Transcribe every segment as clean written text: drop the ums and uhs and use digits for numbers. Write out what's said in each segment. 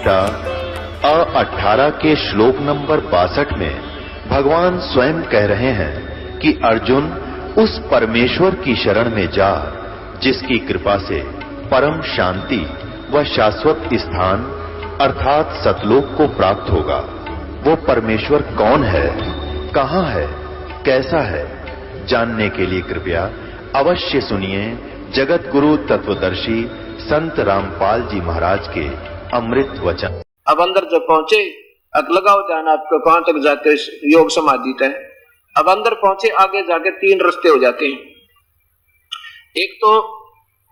गीता अ18 के श्लोक नंबर 62 में भगवान स्वयं कह रहे हैं कि अर्जुन उस परमेश्वर की शरण में जा जिसकी कृपा से परम शांति व शाश्वत स्थान अर्थात सतलोक को प्राप्त होगा। वो परमेश्वर कौन है, कहां है, कैसा है, जानने के लिए कृपया अवश्य सुनिए जगत गुरु तत्वदर्शी संत रामपाल जी महाराज के अमृत वचन। अब अंदर जब पहुंचे, अब लगाओ ध्यान आपको कहां तक जाते योग समाधि है। अब अंदर पहुंचे, आगे जाके 3 रास्ते हो जाते हैं। एक तो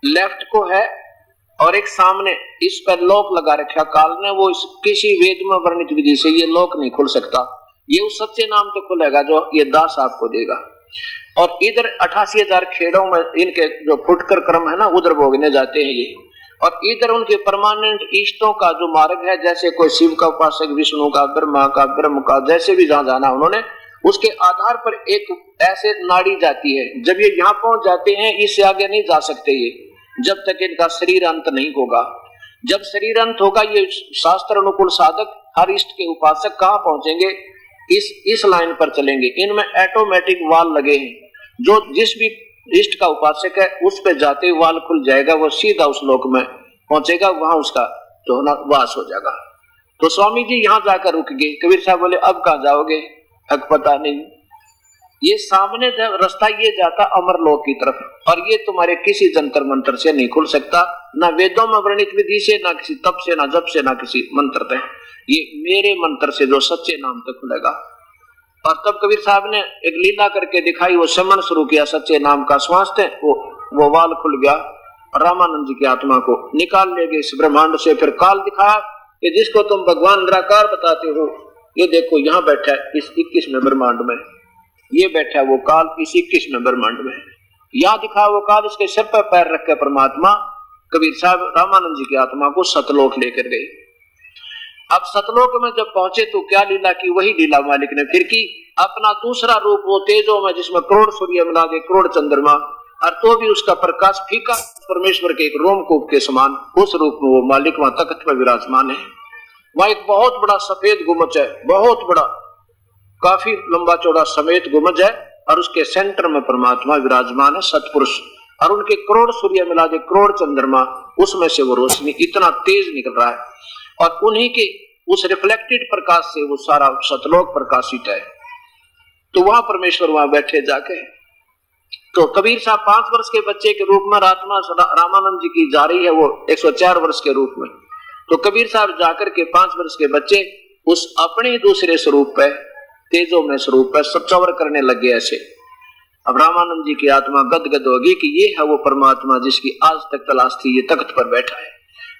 लेफ्ट को है और एक सामने, इस पर लॉक लगा रखा काल ने, वो किसी वेद में वर्णित विधि से ये लॉक नहीं खुल सकता। ये उस सच्चे नाम तो खुलेगा जो ये दास आपको देगा। और इधर 88,000 खेड़ों में इनके जो फुटकर क्रम है ना, उधर भोगने जाते हैं ये। और इधर उनके परमानेंट इष्टों का जो मार्ग है, जैसे कोई शिव का उपासक, विष्णु का, ब्रह्मा का, ब्रह्म का, जैसे भी जहां जाना उन्होंने, उसके आधार पर एक ऐसे नाड़ी जाती है। जब ये यहाँ पहुंच जाते हैं, इससे आगे नहीं जा सकते ये, जब तक इनका शरीर अंत नहीं होगा। जब शरीर अंत होगा, ये शास्त्र अनुकूल साधक हर इष्ट के उपासक कहाँ पहुंचेंगे, इस लाइन पर चलेंगे। इनमें ऑटोमेटिक वाल लगे हैं, जो जिस भी इष्ट का उपासक है उस पे जाते ही वाल खुल जाएगा, वो सीधा उस लोक में पहुंचेगा, वहां उसका जो है ना वास हो जाएगा। तो स्वामी जी यहाँ जाकर रुक गए। कबीर साहब बोले अब कहाँ जाओगे, हक पता नहीं। ये सामने रास्ता ये जाता अमरलोक की तरफ, और ये तुम्हारे किसी जंतर मंत्र से नहीं खुल सकता, ना वेदों में वर्णित विधि से, ना किसी तप से, ना जप से, ना किसी मंत्र से। ये मेरे मंत्र से जो सच्चे नाम तक खुलेगा। और तब कबीर साहब ने एक लीला करके दिखाई, वो समन शुरू किया सच्चे नाम का श्वास थे, वो वाल खुल गया। रामानंद जी की आत्मा को निकाल ले गए इस ब्रह्मांड से। फिर काल दिखाया कि जिसको तुम भगवान निराकार बताते हो, ये देखो यहाँ बैठा है इस 21वें ब्रह्मांड में, ये बैठा है वो काल इस 21वें ब्रह्मांड में। यहाँ दिखा वो काल, इसके सिर पर पैर रख के परमात्मा कबीर साहब रामानंद जी की आत्मा को सतलोक लेकर गए। अब सतलोक में जब पहुंचे तो क्या लीला की, वही लीला मालिक ने फिर की। अपना दूसरा रूप वो तेजो में, जिसमें करोड़ सूर्य मिला के करोड़ चंद्रमा, और तो भी उसका प्रकाश फीका परमेश्वर के एक रोमकूप के समान, उस रूप में वो मालिक वहां तख्त पर विराजमान है। वहां एक बहुत बड़ा सफेद गुम्बज है, बहुत बड़ा, काफी लंबा चौड़ा सफेद गुम्बज है, और उसके सेंटर में परमात्मा विराजमान है सतपुरुष। और उनके करोड़ सूर्य मिला के करोड़ चंद्रमा, उसमें से वो रोशनी इतना तेज निकल रहा है, और उन्हीं के उस रिफ्लेक्टेड प्रकाश से वो सारा सतलोक प्रकाशित है। तो वहां परमेश्वर वहां बैठे जाके, तो कबीर साहब 5 वर्ष के बच्चे के रूप में आत्मा रामानंद जी की जा रही है, वो 104 वर्ष के रूप में। तो कबीर साहब जाकर के 5 वर्ष के बच्चे उस अपने दूसरे स्वरूप पे, तेजो में स्वरूप पे सचवर करने लगे ऐसे। अब रामानंद जी की आत्मा गदगद होगी कि ये है वो परमात्मा जिसकी आज तक तलाश थी, ये तख्त पर बैठा है।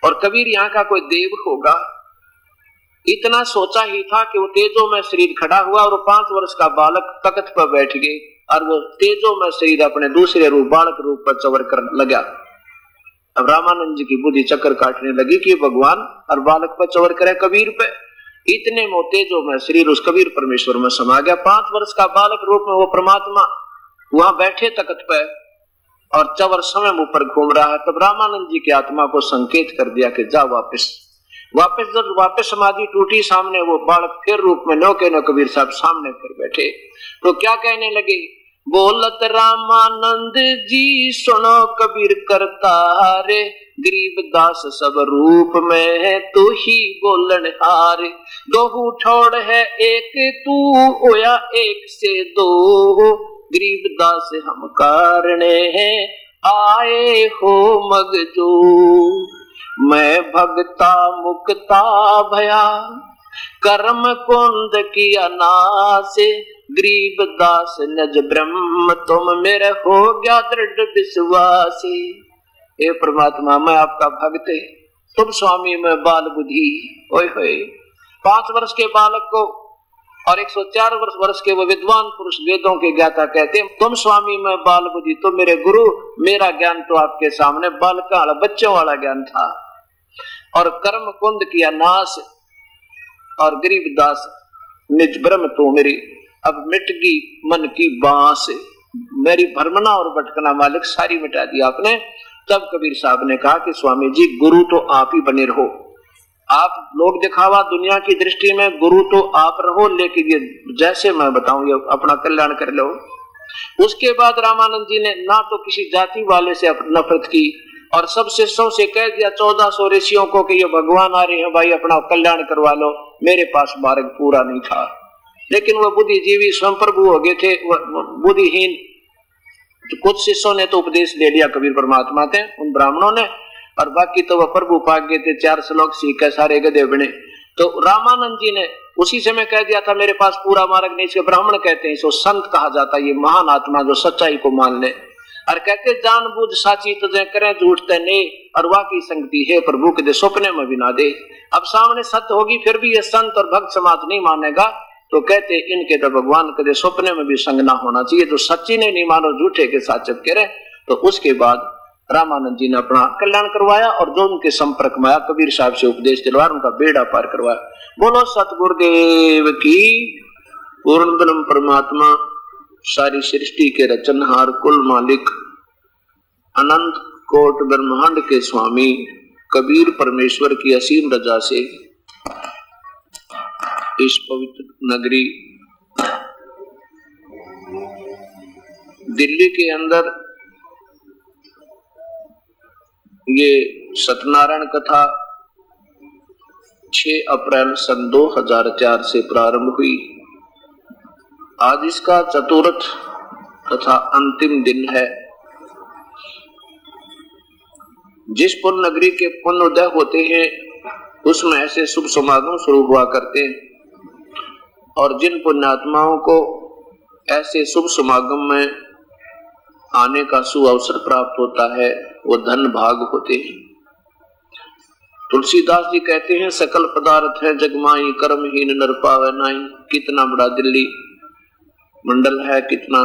और कबीर यहाँ का कोई देव होगा, इतना सोचा ही था कि वो तेजो में शरीर खड़ा हुआ, और 5 वर्ष का बालक तख्त पर बैठ गए, और वो तेजो में शरीर अपने दूसरे रूप बालक रूप पर चवर कर लगा। अब रामानंद जी की बुद्धि चक्कर काटने लगी कि भगवान और बालक पर चवर करे कबीर पे। इतने में तेजो में शरीर उस कबीर परमेश्वर में समा गया। 5 वर्ष का बालक रूप में वो परमात्मा वहां बैठे तख्त पे, और चवर समय ऊपर घूम रहा है। तब रामानंद जी की आत्मा को संकेत कर दिया कि जा वापस। जब वापस समाधि टूटी, सामने वो बालक फिर रूप में नो के नो कबीर साहब सामने फिर बैठे। तो क्या कहने लगे, बोलत रामानंद जी सुनो कबीर करतारे, गरीब दास सब रूप में है तू ही बोलन हारे। दोहू ठोड़ है एक तू होया एक से दो, गरीब दास हम कारणे हैं आए हो मगजो। मैं भगता मुक्ता भया कर्म कुंद किया नासे, गरीब दास नज ब्रह्म तुम मेरे हो गया दृढ़ विश्वासी। हे परमात्मा मैं आपका भक्त है, तुम स्वामी में बाल बुद्धि। ओए होए 5 वर्ष के बालक को और 104 वर्ष के वो विद्वान पुरुष वेदों के ज्ञाता कहते हैं, तुम स्वामी में बाल बुद्धि, तुम मेरे गुरु, मेरा ज्ञान तो आपके सामने बालका वाला बच्चों वाला ज्ञान था। और कर्म कुंद किया नाश, और गरीब दास निज ब्रह्म तो मेरी अब मिट गई मन की बांस, मेरी भ्रमना और भटकना मालिक सारी मिटा दी आपने। तब कबीर साहब ने कहा कि स्वामी जी गुरु तो आप ही बने रहो, आप लोग दिखावा दुनिया की दृष्टि में गुरु तो आप रहो, लेकिन ये जैसे मैं बताऊं ये अपना कल्याण कर लो। उसके बाद रामानंद जी ने ना तो किसी जाति वाले से नफरत की और सब शिष्यों से कह दिया 1400 ऋषियों को कि ये भगवान आ रहे हैं भाई अपना कल्याण करवा लो। मेरे पास मार्ग पूरा नहीं था, लेकिन वह बुद्धिजीवी स्वयं प्रभु हो गए थे, बुद्धिहीन कुछ शिष्यों ने तो उपदेश दे लिया कबीर परमात्मा थे उन ब्राह्मणों ने, और बाकी तो वह प्रभु पाक गए थे, 4 श्लोक सीख सारे गधे बने। तो रामानंद जी ने उसी समय कह दिया था मेरे पास पूरा मार्ग नहीं। इसके ब्राह्मण कहते हैं, इसको संत कहा जाता है, ये महान आत्मा जो सच्चाई को मान ले और कहते जानबूझ साची तुझे करें झूठते नहीं, और वाकी संगति है प्रभु के दे सपने में भी ना दे। अब सामने सत्य होगी फिर भी ये संत और भक्त समाज नहीं मानेगा, तो कहते इनके तो भगवान के दे सपने में भी संग ना होना चाहिए। तो सच्ची ने नहीं मानो झूठे के साथ चिपके रहे। तो उसके बाद रामानंद जी ने अपना कल्याण करवाया और जो उनके संपर्क में आया कबीर साहब से उपदेश दिलवाया, उनका बेड़ा पार करवाया। बोलो सतगुरुदेव की। पूर्ण ब्रह्म परमात्मा सारी सृष्टि के रचनहार कुल मालिक अनंत कोट ब्रह्मांड के स्वामी कबीर परमेश्वर की असीम रजा से इस पवित्र नगरी दिल्ली के अंदर ये सत्यनारायण कथा 6 अप्रैल सन 2004 से प्रारंभ हुई। आज इसका चतुर्थ तथा अंतिम दिन है। जिस पुण्य नगरी के पुण्य उदय होते हैं उसमें ऐसे शुभ समागम शुरू हुआ करते हैं, और जिन पुण्यात्माओं को ऐसे शुभ समागम में आने का सुअवसर प्राप्त होता है वो धन भाग होते हैं। तुलसीदास जी कहते हैं सकल पदार्थ है जगमाई कर्महीन नर पावे नाई। कितना बड़ा दिल्ली मंडल है, कितना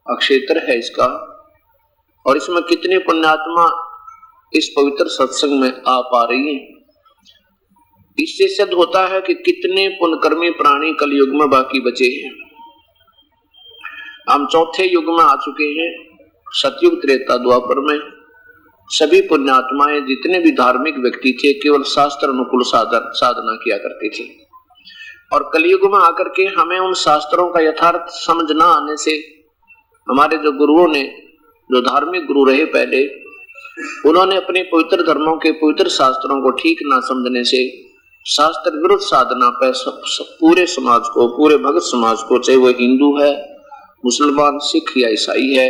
अक्षेत्र है इसका, और इसमें कितने पुण्यात्मा इस पवित्र सत्संग में आ पा रही हैं। इससे सिद्ध होता है कि कितने पुण्यकर्मी प्राणी कलयुग में बाकी बचे हैं। हम चौथे युग में आ चुके हैं, सतयुग त्रेता द्वापर में सभी पुण्यात्माएं जितने भी धार्मिक व्यक्ति थे केवल शास्त्र अनुकूल साधना किया करते थे, और कलयुग में आकर के हमें उन शास्त्रों का यथार्थ समझ न आने से हमारे जो गुरुओं ने, जो धार्मिक गुरु रहे पहले, उन्होंने अपने पवित्र धर्मों के पवित्र शास्त्रों को ठीक ना समझने से शास्त्र विरुद्ध साधना पर पूरे समाज को, पूरे भगत समाज को, चाहे वो हिंदू है, मुसलमान, सिख या ईसाई है,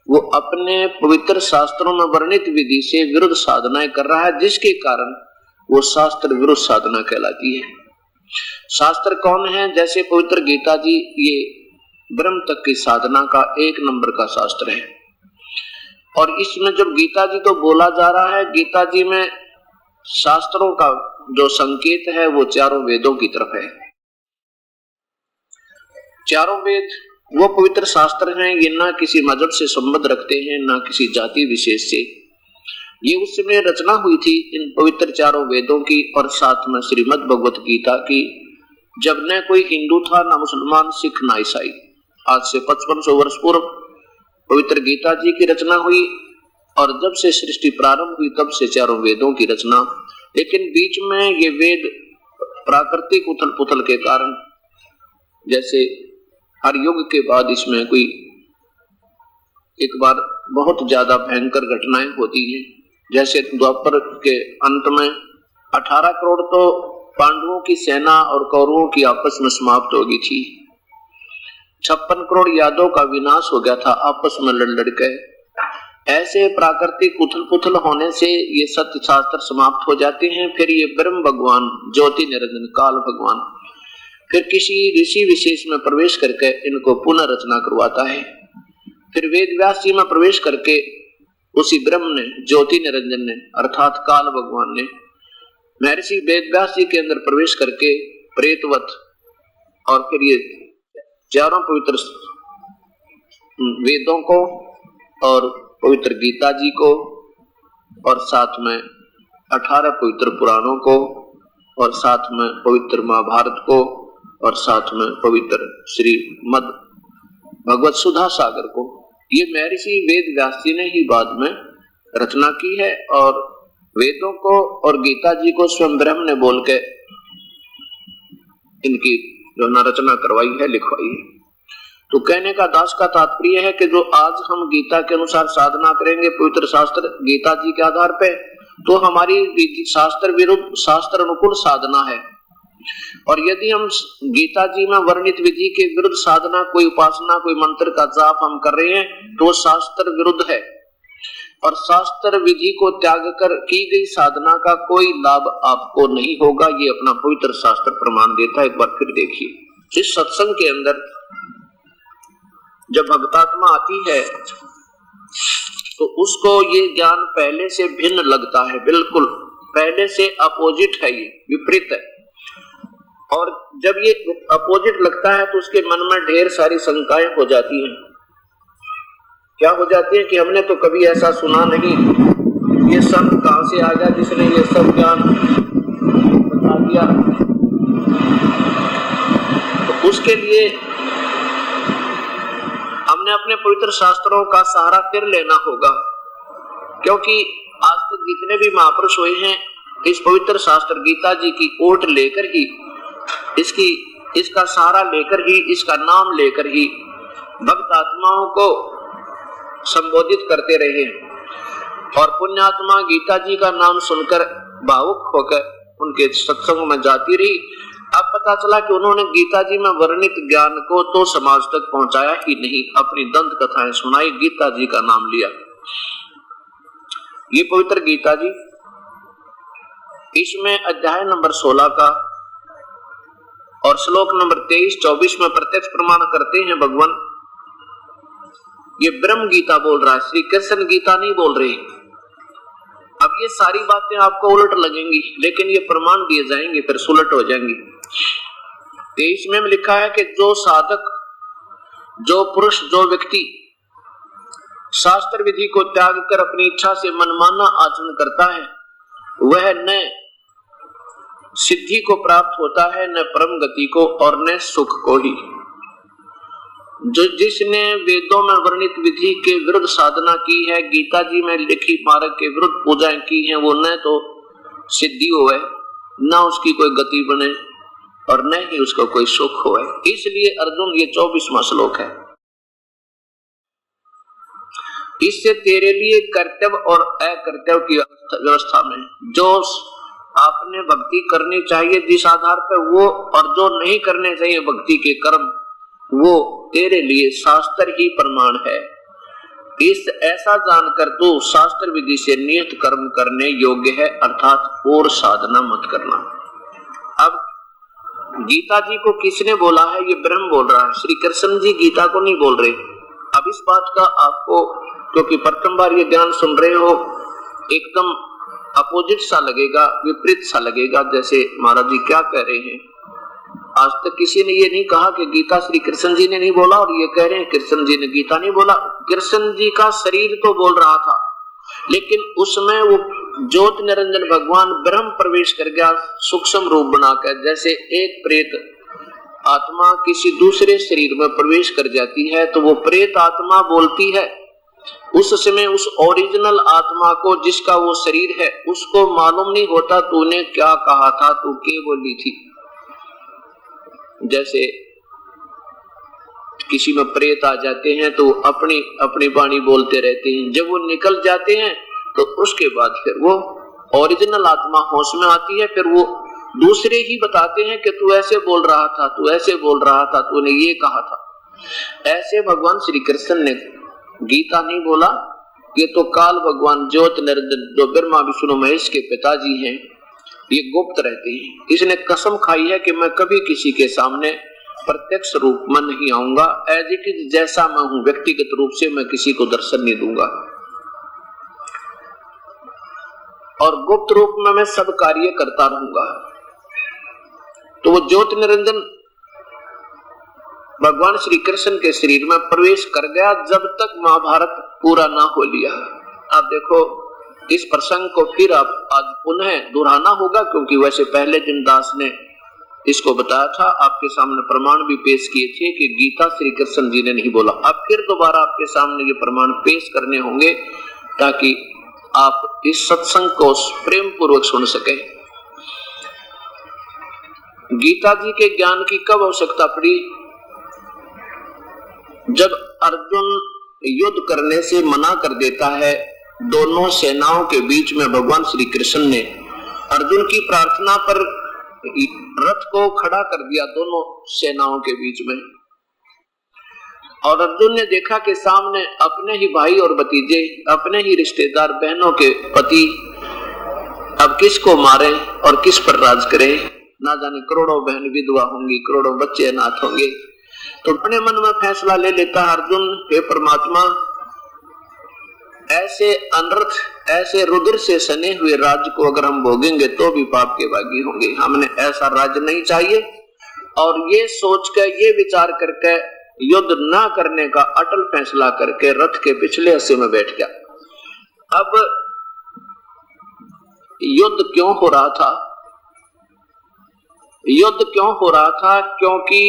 वो अपने पवित्र शास्त्रों में वर्णित विधि से विरुद्ध साधनाएं कर रहा है, जिसके कारण वो शास्त्र विरुद्ध साधना कहलाती है। शास्त्र कौन है? जैसे पवित्र गीता जी ये ब्रह्म तक की साधना का 1 नंबर का शास्त्र है, और इसमें जब गीता जी तो बोला जा रहा है, गीता जी में शास्त्रों का जो संकेत है वो चारों वेदों की तरफ है। चारों वेद वो पवित्र शास्त्र हैं, ये ना किसी मजहब से संबंध रखते हैं ना किसी जाति विशेष से। ये उस समय रचना हुई थी इन पवित्र चारों वेदों की और साथ में श्रीमद् भगवत गीता की, जब न कोई हिंदू था, ना मुसलमान, सिख, ना ईसाई। आज से 5500 वर्ष पूर्व पवित्र गीता जी की रचना हुई, और जब से सृष्टि प्रारंभ हुई तब से चारों वेदों की रचना। लेकिन बीच में ये वेद प्राकृतिक उथल पुथल के कारण, जैसे हर युग के बाद इसमें कोई एक बार बहुत ज्यादा भयंकर घटनाएं होती हैं। जैसे द्वापर के अंत में 18 करोड़ तो पांडवों की सेना और कौरवों की आपस में समाप्त हो गई थी। 56 करोड़ यादवों का विनाश हो गया था आपस में लड़ के। ऐसे प्राकृतिक उथल पुथल होने से ये सत्य शास्त्र समाप्त हो जाते हैं। फिर ये ब्रह्म भगवान, ज्योति निरंजन काल भगवान फिर किसी ऋषि विशेष में प्रवेश करके इनको पुनः रचना करवाता है। फिर वेद व्यास जी में प्रवेश करके उसी ब्रह्म ने, ज्योति निरंजन ने, अर्थात काल भगवान ने महर्षि वेद व्यास जी के अंदर प्रवेश करके प्रेतवत, और फिर ये चारों पवित्र वेदों को और पवित्र गीता जी को और साथ में 18 पवित्र पुराणों को और साथ में पवित्र महाभारत को और साथ में पवित्र श्रीमद् भगवत सुधा सागर को, ये महर्षि वेद व्यास जी ने ही बाद में रचना की है। और वेदों को और गीता जी को स्वयं ब्रह्म ने बोल के इनकी जो न रचना करवाई है, लिखवाई है। तो कहने का दास का तात्पर्य है कि जो आज हम गीता के अनुसार साधना करेंगे पवित्र शास्त्र गीता जी के आधार पे, तो हमारी शास्त्र विरुद्ध शास्त्र अनुकूल साधना है। और यदि हम गीता जी में वर्णित विधि के विरुद्ध साधना, कोई उपासना, कोई मंत्र का जाप हम कर रहे हैं तो शास्त्र विरुद्ध है। और शास्त्र विधि को त्याग कर की गई साधना का कोई लाभ आपको नहीं होगा, ये अपना पवित्र शास्त्र प्रमाण देता है। एक बार फिर देखिए, इस सत्संग के अंदर जब भक्तात्मा आती है तो उसको ये ज्ञान पहले से भिन्न लगता है, बिल्कुल पहले से अपोजिट है, ये विपरीत है। और जब ये अपोजिट लगता है तो उसके मन में ढेर सारी शंकाएं हो जाती हैं। क्या हो जाती है कि हमने तो कभी ऐसा सुना नहीं, ये संत कहां से आ गया जिसने ये सब ज्ञान बता दिया। तो उसके लिए हमने अपने पवित्र शास्त्रों का सहारा फिर लेना होगा, क्योंकि आज तक जितने भी महापुरुष हुए हैं इस पवित्र शास्त्र गीता जी की ओट लेकर ही, इसका सहारा लेकर ही, इसका नाम लेकर ही भक्त आत्माओं को संबोधित करते रहे। और पुण्यात्मा गीता जी का नाम सुनकर भावुक होकर उनके सत्संग में जाती रही। अब पता चला कि उन्होंने गीता जी में वर्णित ज्ञान को तो समाज तक पहुंचाया ही नहीं, अपनी दंत कथाएं सुनाई, गीता जी का नाम लिया। ये पवित्र गीता जी, इसमें अध्याय नंबर 16 का और श्लोक नंबर 23-24 में प्रत्यक्ष प्रमाण करते हैं भगवान ये ब्रह्म गीता बोल रहा है, श्री कृष्ण गीता नहीं बोल रहे। अब ये सारी बातें आपको उलट लगेंगी, लेकिन ये प्रमाण दिए जाएंगे फिर सुलट हो जाएंगी। 23 में लिखा है कि जो साधक, जो पुरुष, जो व्यक्ति शास्त्र विधि को त्याग कर अपनी इच्छा से मनमाना आचरण करता है वह न सिद्धि को प्राप्त होता है, न परम गति को और न सुख को ही। जो जिसने वेदों में वर्णित विधि के विरुद्ध साधना की है, गीता जी में लिखी मार्ग के विरुद्ध पूजाएं की हैं, वो न तो सिद्धि होए, न उसकी कोई गति बने और न ही उसको कोई सुख होए। इसलिए अर्जुन ये 24वां श्लोक है, इससे तेरे लिए कर्तव्य और अकर्तव्य की व्यवस्था में जो आपने भक्ति करनी चाहिए जिस आधार पर वो, और जो नहीं करने चाहिए भक्ति के कर्म, वो तेरे लिए शास्त्र ही प्रमाण है। इस ऐसा जानकर तू शास्त्र विधि से नियत कर्म करने योग्य है, अर्थात और साधना मत करना। अब गीता जी को किसने बोला है? ये ब्रह्म बोल रहा है, श्री कृष्ण जी गीता को नहीं बोल रहे। अब इस बात का आपको, क्योंकि प्रथम बार ये ज्ञान सुन रहे हो, एकदम अपोजिट सा लगेगा, विपरीत सा लगेगा, जैसे महाराज जी क्या कह रहे हैं। आज तक किसी ने ये नहीं कहा कि गीता श्री कृष्ण जी ने नहीं बोला, और ये कह रहे हैं कृष्ण जी ने गीता नहीं बोला। कृष्ण जी का शरीर तो बोल रहा था, लेकिन उसमें वो ज्योत निरंजन भगवान ब्रह्म प्रवेश कर गया सूक्ष्म रूप बनाकर। जैसे एक प्रेत आत्मा किसी दूसरे शरीर में प्रवेश कर जाती है तो वो प्रेत आत्मा बोलती है। उस समय उस ओरिजिनल आत्मा को, जिसका वो शरीर है, उसको मालूम नहीं होता तूने क्या कहा था, तू क्या बोली थी। जैसे किसी में प्रेत आ जाते हैं तो अपनी अपनी वाणी बोलते रहते हैं, जब वो निकल जाते हैं तो उसके बाद फिर वो ओरिजिनल आत्मा होश में आती है, फिर वो दूसरे ही बताते हैं कि तू ऐसे बोल रहा था, तू ऐसे बोल रहा था, तूने ये कहा था। ऐसे भगवान श्री कृष्ण ने गीता नहीं बोला, ये तो काल भगवान ज्योत निरंजन जो ब्रह्मा विष्णु महेश के पिताजी हैं, ये गुप्त रहते हैं। इसने कसम खाई है कि मैं कभी किसी के सामने प्रत्यक्ष रूप में नहीं आऊंगा, एज इट इज जैसा मैं हूं व्यक्तिगत रूप से मैं किसी को दर्शन नहीं दूंगा, और गुप्त रूप में मैं सब कार्य करता रहूंगा। तो वो ज्योत निरंजन भगवान श्री कृष्ण के शरीर में प्रवेश कर गया जब तक महाभारत पूरा ना हो लिया। आप देखो इस प्रसंग को फिर आप आज पुनः दोहराना होगा, क्योंकि वैसे पहले दिन दास ने इसको बताया था, आपके सामने प्रमाण भी पेश किए थे कि गीता श्री कृष्ण जी ने नहीं बोला। अब फिर दोबारा आपके सामने ये प्रमाण पेश करने होंगे ताकि आप इस सत्संग को प्रेम पूर्वक सुन सके। गीता जी के ज्ञान की कब आवश्यकता पड़ी? जब अर्जुन युद्ध करने से मना कर देता है, दोनों सेनाओं के बीच में भगवान श्री कृष्ण ने अर्जुन की प्रार्थना पर रथ को खड़ा कर दिया दोनों सेनाओं के बीच में, और अर्जुन ने देखा कि सामने अपने ही भाई और भतीजे, अपने ही रिश्तेदार बहनों के पति अब किसको मारे और किस पर राज करे। ना जाने करोड़ों बहन विधवा होंगी, करोड़ों बच्चे अनाथ होंगे। तो अपने मन में फैसला ले लेता अर्जुन, हे परमात्मा, ऐसे अनर्थ, ऐसे रुद्र से सने हुए राज्य को अगर हम भोगेंगे तो भी पाप के भागी होंगे, हमने ऐसा राज्य नहीं चाहिए। और ये सोच कर, ये विचार करके युद्ध ना करने का अटल फैसला करके रथ के पिछले हिस्से में बैठ गया। अब युद्ध क्यों हो रहा था? युद्ध क्यों हो रहा था? क्योंकि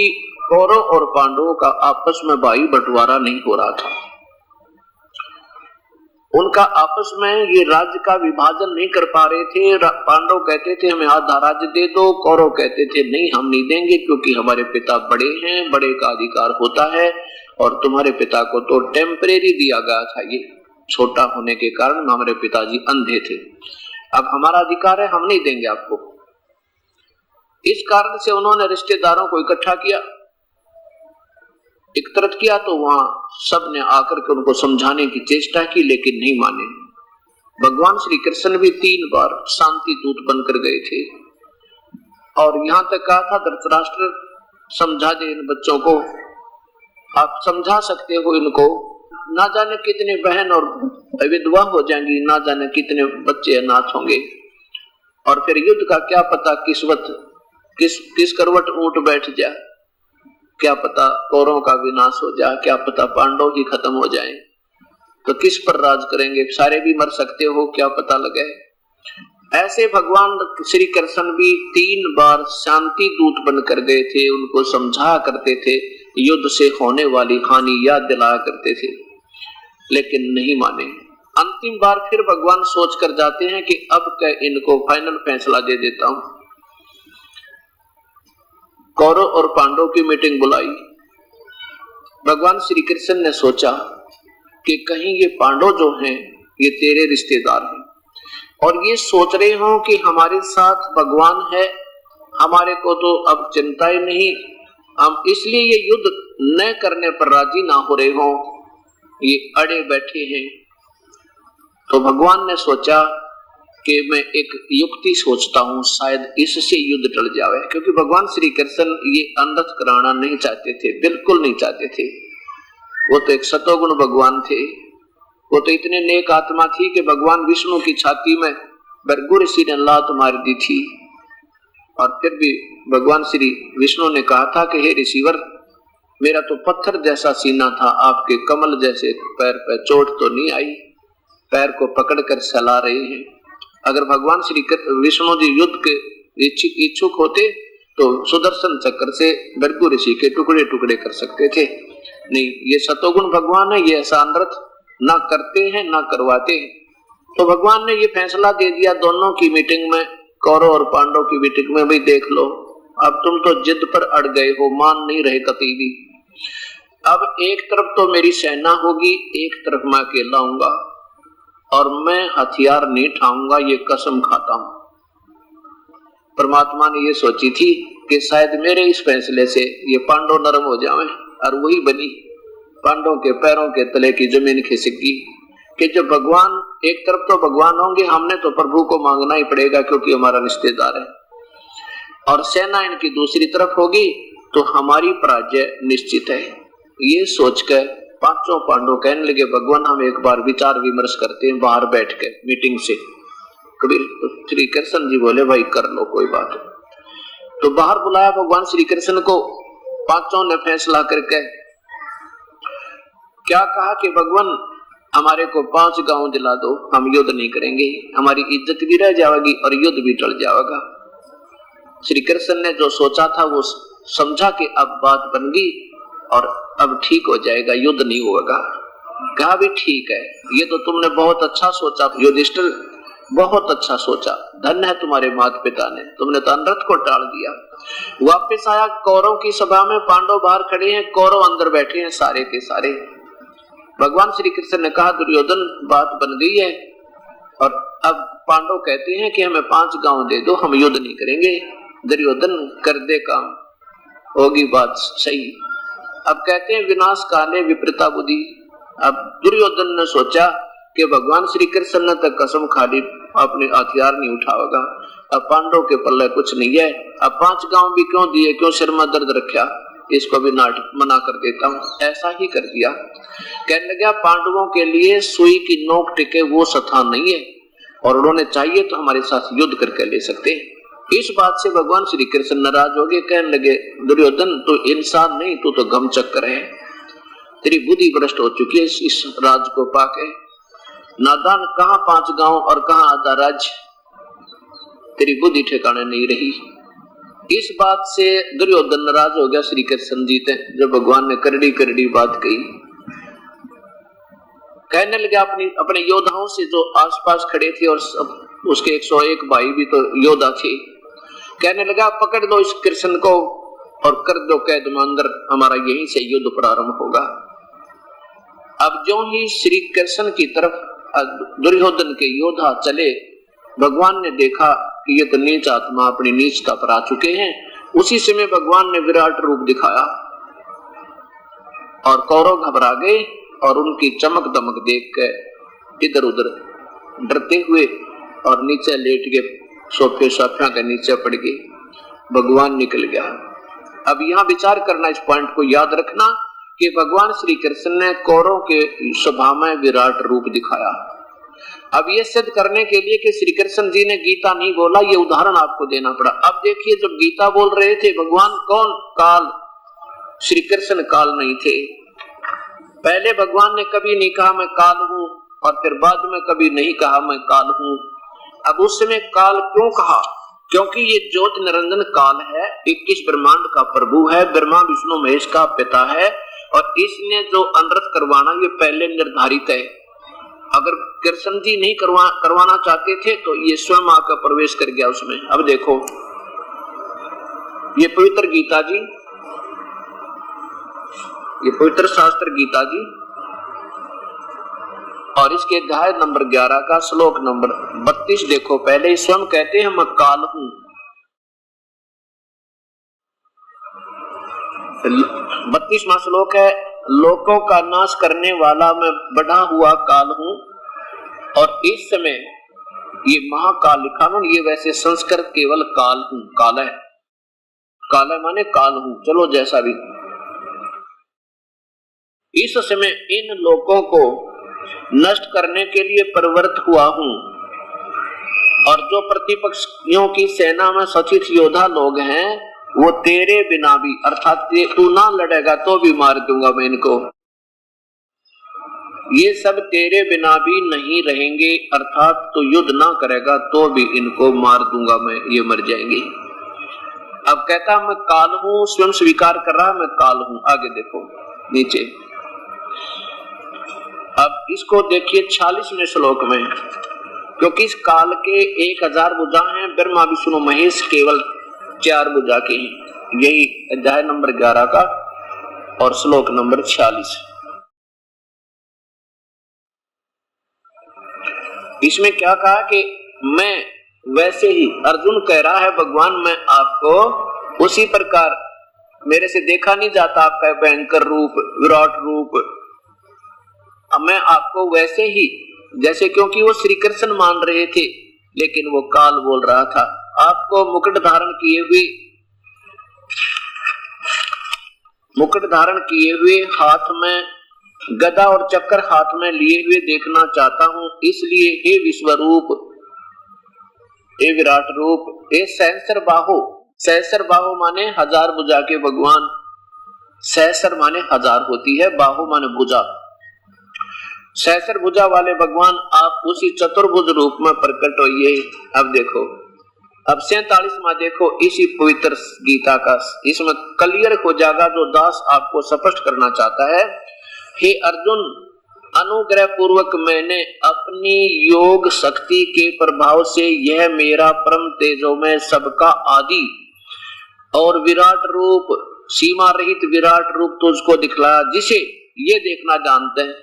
कौरव और पांडवों का आपस में भाई बंटवारा नहीं हो रहा था। उनका आपस में ये राज्य का विभाजन नहीं कर पा रहे थे। पांडव कहते थे हमें आधा राज्य दे दो, कौरव कहते थे नहीं हम नहीं देंगे क्योंकि हमारे पिता बड़े हैं, बड़े का अधिकार होता है, और तुम्हारे पिता को तो टेम्परेरी दिया गया था, ये छोटा होने के कारण हमारे पिताजी अंधे थे, अब हमारा अधिकार है, हम नहीं देंगे आपको। इस कारण से उन्होंने रिश्तेदारों को इकट्ठा किया, एकत्रित किया, तो वहां सबने आकर के उनको समझाने की चेष्टा की, लेकिन नहीं माने। भगवान श्री कृष्ण भी 3 बार शांति दूत बनकर गए थे और यहां तक कहा था धृतराष्ट्र समझा दे इन बच्चों को, आप समझा सकते हो इनको, ना जाने कितने बहन और विधवा हो जाएंगी, ना जाने कितने बच्चे अनाथ होंगे, और फिर युद्ध का क्या पता किस करवट ऊंट बैठ जाए, क्या पता कौरवों का विनाश हो जाए, क्या पता पांडव ही खत्म हो जाएं, तो किस पर राज करेंगे, सारे भी मर सकते हो, क्या पता लगे। ऐसे भगवान श्री कृष्ण भी 3 बार शांति दूत बनकर गए थे, उनको समझा करते थे, युद्ध से होने वाली हानि याद दिलाया करते थे, लेकिन नहीं माने। अंतिम बार फिर भगवान सोच कर जाते हैं कि अब क्या इनको फाइनल फैसला दे देता हूं। कौरव और पांडव की मीटिंग बुलाई। भगवान श्री कृष्ण ने सोचा कि कहीं ये पांडव जो हैं ये तेरे रिश्तेदार हैं और ये सोच रहे हो कि हमारे साथ भगवान है, हमारे को तो अब चिंता ही नहीं, हम इसलिए ये युद्ध न करने पर राजी ना हो रहे हो, ये अड़े बैठे हैं। तो भगवान ने सोचा कि मैं एक युक्ति सोचता हूं, शायद इससे युद्ध टल जावे, क्योंकि भगवान श्री कृष्ण ये अनर्थ कराना नहीं चाहते थे, बिल्कुल नहीं चाहते थे। वो तो एक सतोगुण भगवान थे, वो तो इतने नेक आत्मा थी कि भगवान विष्णु की छाती में भृगु ऋषि ने लात मार दी थी, और फिर भी भगवान श्री विष्णु ने कहा था कि हे ऋषिवर, मेरा तो पत्थर जैसा सीना था, आपके कमल जैसे पैर पर चोट तो नहीं आई, पैर को पकड़कर सहला रहे हैं। अगर भगवान श्री विष्णु जी युद्ध के इच्छुक होते तो सुदर्शन चक्र से भृगु ऋषि के टुकड़े टुकड़े कर सकते थे। नहीं, ये सतोगुण भगवान है, ये ऐसा अनर्थ ना करते हैं ना करवाते हैं। तो भगवान ने ये फैसला दे दिया दोनों की मीटिंग में, कौरव और पांडव की मीटिंग में, भाई देख लो, अब तुम तो जिद पर अड़ गए हो, मान नहीं रहे कतई भी। अब एक तरफ तो मेरी सेना होगी, एक तरफ मैं अकेला आऊंगा, और मैं हथियार नहीं उठाऊंगा, ये कसम खाता हूं। परमात्मा ने ये सोची थी कि शायद मेरे इस फैसले से ये पांडव नरम हो जाएं, और वही बनी। पांडवों के पैरों के तले की जमीन खिसकी कि जब भगवान, एक तरफ तो भगवान होंगे, हमने तो प्रभु को मांगना ही पड़ेगा क्योंकि हमारा रिश्तेदार है, और सेना इनकी दूसरी तरफ होगी तो हमारी पराजय निश्चित है। ये सोचकर पांचों पांडव कहने लगे, भगवान हम एक बार विचार विमर्श करते हैं बाहर बैठ के मीटिंग से। कबीर श्री कृष्ण जी बोले, भाई कर लो, कोई बात नहीं। तो बाहर बुलाया भगवान श्री कृष्ण को। पांचों ने फैसला करके क्या कहा कि भगवान हमारे को 5 गांव दिला दो, हम युद्ध नहीं करेंगे, हमारी इज्जत भी रह जाएगी और युद्ध भी टल जाएगा। श्री कृष्ण ने जो सोचा था वो समझा कि अब बात बन गई और अब ठीक हो जाएगा, युद्ध नहीं होगा। कहा भी ठीक है, ये तो तुमने बहुत अच्छा सोचा युधिष्ठिर, बहुत अच्छा सोचा, धन्य है तुम्हारे माता पिता ने, तुमने तो अनर्थ को टाल दिया। वापस आया कौरव की सभा में, पांडव बाहर खड़े हैं, कौरव अंदर बैठे हैं सारे के सारे। भगवान श्री कृष्ण ने कहा दुर्योधन बात बन गई है और अब पांडव कहते हैं कि हमें 5 गांव दे दो, हम युद्ध नहीं करेंगे। दुर्योधन कर दे काम, होगी बात सही। अब कहते हैं विनाश काले विपरीता बुद्धि। अब दुर्योधन ने सोचा कि भगवान श्री कृष्ण ने तक कसम खा ली, अपने हथियार नहीं उठा होगा, अब पांडव के पल्ले कुछ नहीं है, अब 5 गांव भी क्यों दिए, क्यों सिर में दर्द रखा, इसको भी नाटक मना कर देता हूँ। ऐसा ही कर दिया। कहने लगा पांडवों के लिए सुई की नोक टिके वो स्थान नहीं है, और उन्होंने चाहिए तो हमारे साथ युद्ध करके ले सकते हैं। इस बात से भगवान श्री कृष्ण नाराज हो गए, कहने लगे दुर्योधन तू इंसान नहीं, तू तो गम चक्कर है, तेरी बुद्धि भ्रष्ट हो चुकी है इस राज को पाके। नादान, कहाँ 5 गांव और कहाँ आधा राज्य, तेरी बुद्धि ठिकाने नहीं रही। इस बात से दुर्योधन नाराज हो गया श्री कृष्ण जी से, जब भगवान ने करड़ी करड़ी बात कही। कहने लगे अपने योद्धाओं से जो आसपास खड़े थे, और उसके 101 भाई भी तो योद्धा थे, कहने लगा पकड़ दो इस कृष्ण को और कर दो कैद में अंदर, हमारा यहीं से युद्ध प्रारंभ होगा। अब जो ही श्री कृष्ण की तरफ दुर्योधन के योद्धा चले, भगवान ने देखा कि ये तो नीच आत्मा अपनी नीचता पर आ चुके हैं। उसी समय भगवान ने विराट रूप दिखाया और कौरव घबरा गए और उनकी चमक दमक देख कर इधर उधर डरते हुए और नीचे लेट गए, सोफे सोफिया के नीचे पड़ गए। भगवान निकल गया। अब यहाँ विचार करना, इस पॉइंट को याद रखना कि भगवान श्री कृष्ण ने कौरव के सभा में विराट रूप दिखाया। अब ये सिद्ध करने के लिए कि श्री कृष्ण जी ने गीता नहीं बोला, ये उदाहरण आपको देना पड़ा। अब देखिए जब गीता बोल रहे थे भगवान कौन? काल। श्री कृष्ण काल नहीं थे। पहले भगवान ने कभी नहीं कहा मैं काल हूं, और फिर बाद में कभी नहीं कहा मैं काल हूं। अब उस समय काल क्यों कहा? क्योंकि ये ज्योति निरंजन काल है, 21 ब्रह्मांड का प्रभु है, ब्रह्मा विष्णु महेश का पिता है, और इसने जो अनर्थ करवाना ये पहले निर्धारित है। अगर कृष्ण जी नहीं करवाना चाहते थे तो ये स्वयं आकर प्रवेश कर गया उसमें। अब देखो ये पवित्र गीता जी, ये पवित्र शास्त्र गीता जी, और इसके अध्याय नंबर 11 का श्लोक नंबर 32 देखो। पहले स्वयं कहते हैं मैं काल हूं। 32वां श्लोक है, लोकों का नाश करने वाला मैं बढ़ा हुआ काल हूं, और इस समय ये महाकाल लिखा ना, ये वैसे संस्कृत केवल काल हूं, काल है, काल है माने काल हूं, चलो जैसा भी। इस समय इन लोगों को नष्ट करने के लिए प्रवृत्त हुआ हूं, और जो प्रतिपक्षियों की सेना में सचित योद्धा लोग हैं वो तेरे बिना भी, अर्थात तू ना लड़ेगा तो भी मार दूंगा मैं इनको। ये सब तेरे बिना भी नहीं रहेंगे, अर्थात तू युद्ध ना करेगा तो भी इनको मार दूंगा मैं, ये मर जाएंगे। अब कहता मैं काल हूं, स्वयं स्वीकार कर रहा मैं काल हूं। आगे देखो नीचे, अब इसको देखिए 46वें श्लोक में, क्योंकि इस काल के 1000 भुजा हैं, ब्रह्मा विष्णु महेश केवल 4 भुजा के हैं। यही अध्याय नंबर 11 का और श्लोक नंबर 46। इसमें क्या कहा कि मैं वैसे ही, अर्जुन कह रहा है भगवान मैं आपको उसी प्रकार, मेरे से देखा नहीं जाता आपका भयंकर रूप, विराट रूप, मैं आपको वैसे ही जैसे, क्योंकि वो श्री कृष्ण मान रहे थे लेकिन वो काल बोल रहा था। आपको मुकुट धारण किए हुए हाथ में गदा और चक्र हाथ में लिए हुए देखना चाहता हूं, इसलिए हे विश्वरूप, हे विराट रूप, हे सहस्र बाहु। सहस्र बाहु माने 1000 भुजा के भगवान, सहस्र माने 1000 होती है, बाहु माने भुजा। सहस्र भुजा वाले भगवान आप उसी चतुर्भुज रूप में प्रकट होइए। अब देखो, अब 47वां देखो इसी पवित्र गीता का, इसमें क्लियर हो जाएगा जो दास आपको स्पष्ट करना चाहता है। हे अर्जुन, अनुग्रह पूर्वक मैंने अपनी योग शक्ति के प्रभाव से यह मेरा परम तेजोमय सबका आदि और विराट रूप, सीमा रहित विराट रूप तुझको दिखलाया, जिसे ये देखना जानते हैं,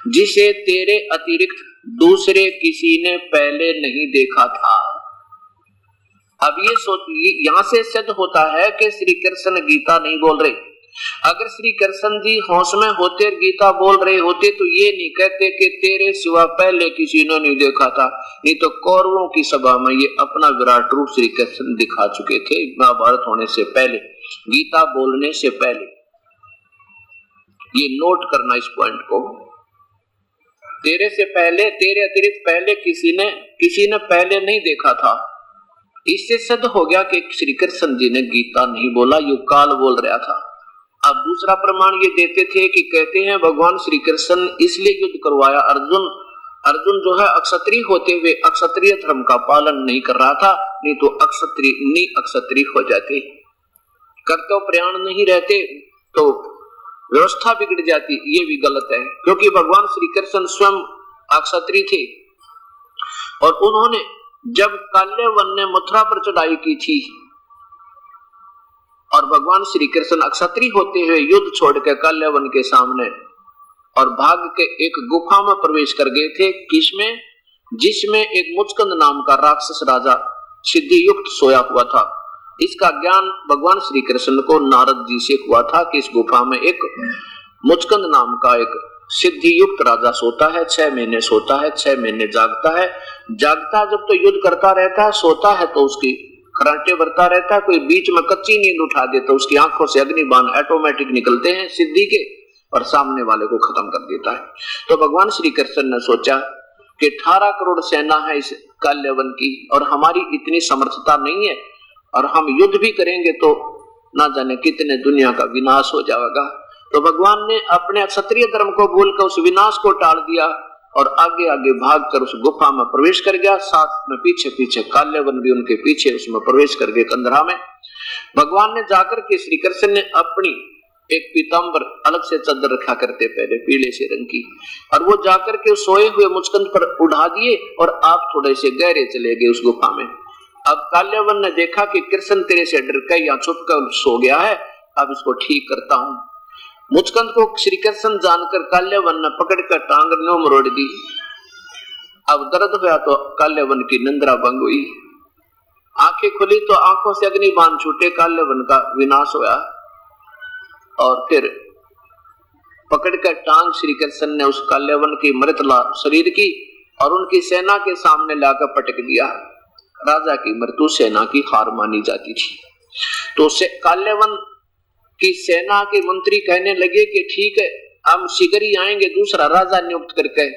जिसे तेरे अतिरिक्त दूसरे किसी ने पहले नहीं देखा था। अब ये सोचिए, यहां से सिद्ध होता है कि श्री कृष्ण गीता नहीं बोल रहे। अगर श्री कृष्ण जी होश में होते गीता बोल रहे होते तो ये नहीं कहते कि तेरे सिवा पहले किसी ने नहीं देखा था, नहीं तो कौरवों की सभा में ये अपना विराट रूप श्री कृष्ण दिखा चुके थे महाभारत होने से पहले, गीता बोलने से पहले। ये नोट करना इस पॉइंट को, तेरे से पहले, तेरे अतिरिक्त पहले किसी ने पहले नहीं देखा था। इससे सिद्ध हो गया कि श्री कृष्ण जी ने गीता नहीं बोला, युग काल बोल रहा था। अब दूसरा प्रमाण ये देते थे कि कहते हैं भगवान श्री कृष्ण इसलिए युद्ध करवाया, अर्जुन जो है अक्षत्रिय होते हुए अक्षत्रिय धर्म का पालन नहीं कर रहा था, नहीं तो अक्षत्रिय हो जाते, कर्तव्य प्रयाण नहीं रहते तो व्यवस्था बिगड़ जाती। ये भी गलत है, क्योंकि भगवान श्री कृष्ण स्वयं अक्षत्रिय थे और उन्होंने जब काल्यवन ने मथुरा पर चढ़ाई की थी और भगवान श्री कृष्ण अक्षत्रिय होते हुए युद्ध छोड़कर काल्यवन के सामने और भाग के एक गुफा में प्रवेश कर गए थे, किसमें, जिसमें एक मुचकंद नाम का राक्षस राजा सिद्धि युक्त सोया हुआ था। इसका ज्ञान भगवान श्री कृष्ण को नारद जी से हुआ था कि इस गुफा में एक मुचकंद नाम का एक सिद्धि युक्त राजा सोता है, 6 महीने सोता है, 6 महीने जागता है। जागता जब तो युद्ध करता रहता है, सोता है तो उसकी खराटे भरता रहता है, कोई बीच में कच्ची नींद उठा दे तो उसकी आंखों से अग्निबाण ऑटोमेटिक निकलते हैं सिद्धि के और सामने वाले को खत्म कर देता है। तो भगवान श्री कृष्ण ने सोचा कि 18 करोड़ सेना है इस काल्यवन की और हमारी इतनी समर्थता नहीं है और हम युद्ध भी करेंगे तो ना जाने कितने दुनिया का विनाश हो जाएगा। तो भगवान ने अपने क्षत्रिय धर्म को भूलकर उस विनाश को टाल दिया और आगे आगे भागकर उस गुफा में प्रवेश कर गया। साथ में पीछे पीछे काल्यवन भी उनके पीछे उसमें प्रवेश कर गए कंधरा में। भगवान ने जाकर के श्री कृष्ण ने अपनी एक पीताम्बर अलग से चादर रखा करते पहले पीले से रंग की, और वो जाकर के सोए हुए मुचकंद पर उड़ा दिए और आप थोड़े से गहरे चले गए उस गुफा में। अब काल्यवन ने देखा कि कृष्ण तेरे से डर कर या छुप कर सो गया है, अब इसको ठीक करता हूं। मुचकंद को श्री कृष्ण जानकर काल्यवन ने पकड़कर टांग नो मरोड़ दी। अब दर्द हुआ तो काल्यवन की निंद्रा भंग हुई, आंखें खुली तो आंखों से अग्निबाण छूटे, काल्यवन का विनाश हुआ। और फिर पकड़कर टांग श्री कृष्ण ने उस काल्यवन की मृतला शरीर की और उनकी सेना के सामने लाकर पटक दिया। राजा की मृत्यु सेना की हार मानी जाती थी। तो काल्यवन की सेना के मंत्री कहने लगे कि ठीक है, हम शीघ्र ही आएंगे दूसरा राजा नियुक्त करके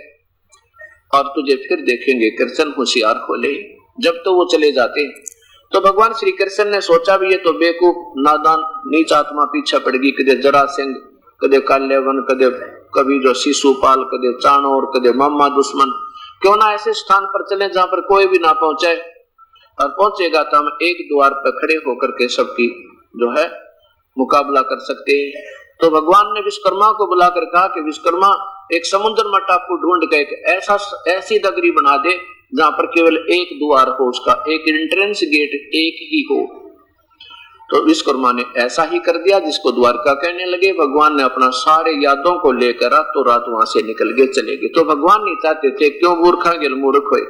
और तुझे फिर देखेंगे। कृष्ण होशियार खोले जब तो वो चले जाते। तो भगवान श्री कृष्ण ने सोचा भी ये तो बेवकूफ नादान नीच आत्मा पीछे पड़ गई, कदे जरासिंह, कदे काल्यवन, कभी जो शिशुपाल, कदे चाणोर, कदे मामा दुश्मन, क्यों ना ऐसे स्थान पर चले जहां पर कोई भी ना पहुंचे, और पहुंचेगा तो हम एक द्वार पर खड़े होकर के सबकी जो है मुकाबला कर सकते हैं। तो भगवान ने विश्वकर्मा को बुलाकर कहा कि विश्वकर्मा एक समुद्र में टापू ढूंढ के एक ऐसी नगरी बना दे जहां पर केवल एक द्वार हो, उसका एक एंट्रेंस गेट एक ही हो। तो विश्वकर्मा ने ऐसा ही कर दिया, जिसको द्वारका कहने लगे। भगवान ने अपना सारे यादों को लेकर रातों रात वहां से निकल गए, चले गए। तो भगवान नहीं चाहते थे क्यों मूर्खा गिल मूर्ख हुए,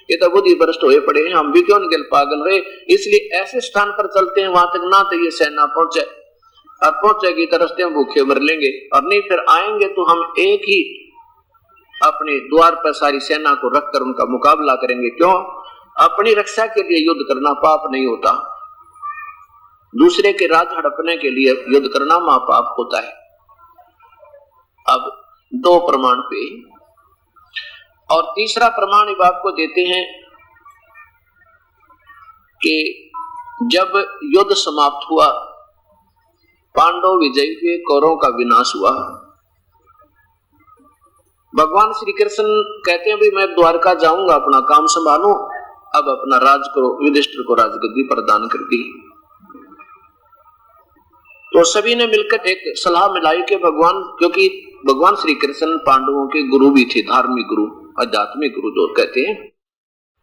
ये तो बुद्धि भ्रष्ट हुए पड़े हैं, हम भी क्यों गिल पागल हुए। इसलिए ऐसे स्थान पर चलते हैं वहां तक ना तो ये सेना पहुंचे, और पहुंचेगी तो रस्ते में भूखे मर लेंगे, और नहीं फिर आएंगे तो हम एक ही अपने द्वार पर सारी सेना को रखकर उनका मुकाबला करेंगे। क्यों? अपनी रक्षा के लिए युद्ध करना पाप नहीं होता, दूसरे के राज हड़पने के लिए युद्ध करना महापाप होता है। अब 2 प्रमाण पे, और तीसरा प्रमाण इस बात को देते हैं कि जब युद्ध समाप्त हुआ, पांडव विजयी हुए, कौरवों का विनाश हुआ, भगवान श्री कृष्ण कहते हैं भी मैं द्वारका जाऊंगा, अपना काम संभालूं, अब अपना राज करो। युधिष्ठिर को राजगद्दी प्रदान कर दी। तो सभी ने मिलकर एक सलाह मिलाई कि भगवान, क्योंकि भगवान श्री कृष्ण पांडवों के गुरु भी थे, धार्मिक गुरु, आध्यात्मिक गुरु जो कहते हैं,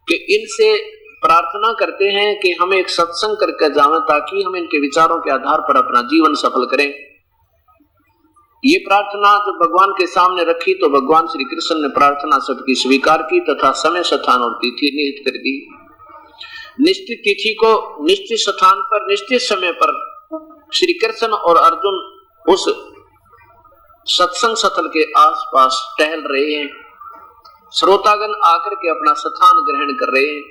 कि इनसे प्रार्थना करते हैं कि हमें एक सत्संग करके जावें ताकि हम इनके विचारों के आधार पर अपना जीवन सफल करें। ये प्रार्थना जब भगवान के सामने रखी तो भगवान श्री कृष्ण ने प्रार्थना सबकी स्वीकार की तथा समय, स्थान और तिथि निश्चित कर दी। निश्चित तिथि को निश्चित स्थान पर निश्चित समय पर श्री कृष्ण और अर्जुन उस सत्संग स्थल के आसपास टहल रहे हैं। श्रोतागण आकर के अपना स्थान ग्रहण कर रहे हैं।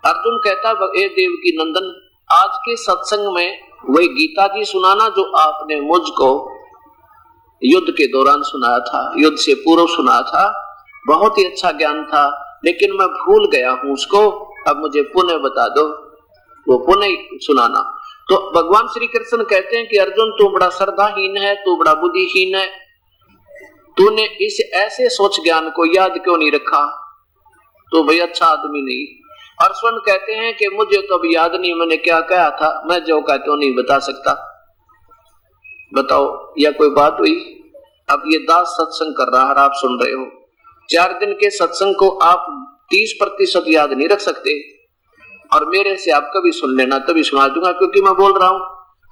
अर्जुन कहता, ए देवकी नंदन, आज के सत्संग में वही गीता जी सुनाना जो आपने मुझको युद्ध के दौरान सुनाया था, युद्ध से पूर्व सुनाया था। बहुत ही अच्छा ज्ञान था, लेकिन मैं भूल गया हूं उसको। अब मुझे पुनः बता दो, वो पुनः सुनाना। तो भगवान श्री कृष्ण कहते हैं कि अर्जुन, तू बड़ा श्रद्धाहीन है, तू बड़ा बुद्धिहीन है, तूने इस ऐसे सोच ज्ञान को याद क्यों नहीं रखा? तो भाई अच्छा आदमी नहीं। अर्जुन कहते हैं कि मुझे तो अब याद नहीं मैंने क्या कहा था, मैं जो कहता हूं नहीं बता सकता। बताओ, यह कोई बात हुई? अब ये दास सत्संग कर रहा है, आप सुन रहे हो। 4 दिन के सत्संग को आप 30% याद नहीं रख सकते, और मेरे से आप कभी सुन लेना, तभी सुना दूंगा, क्योंकि मैं बोल रहा हूं।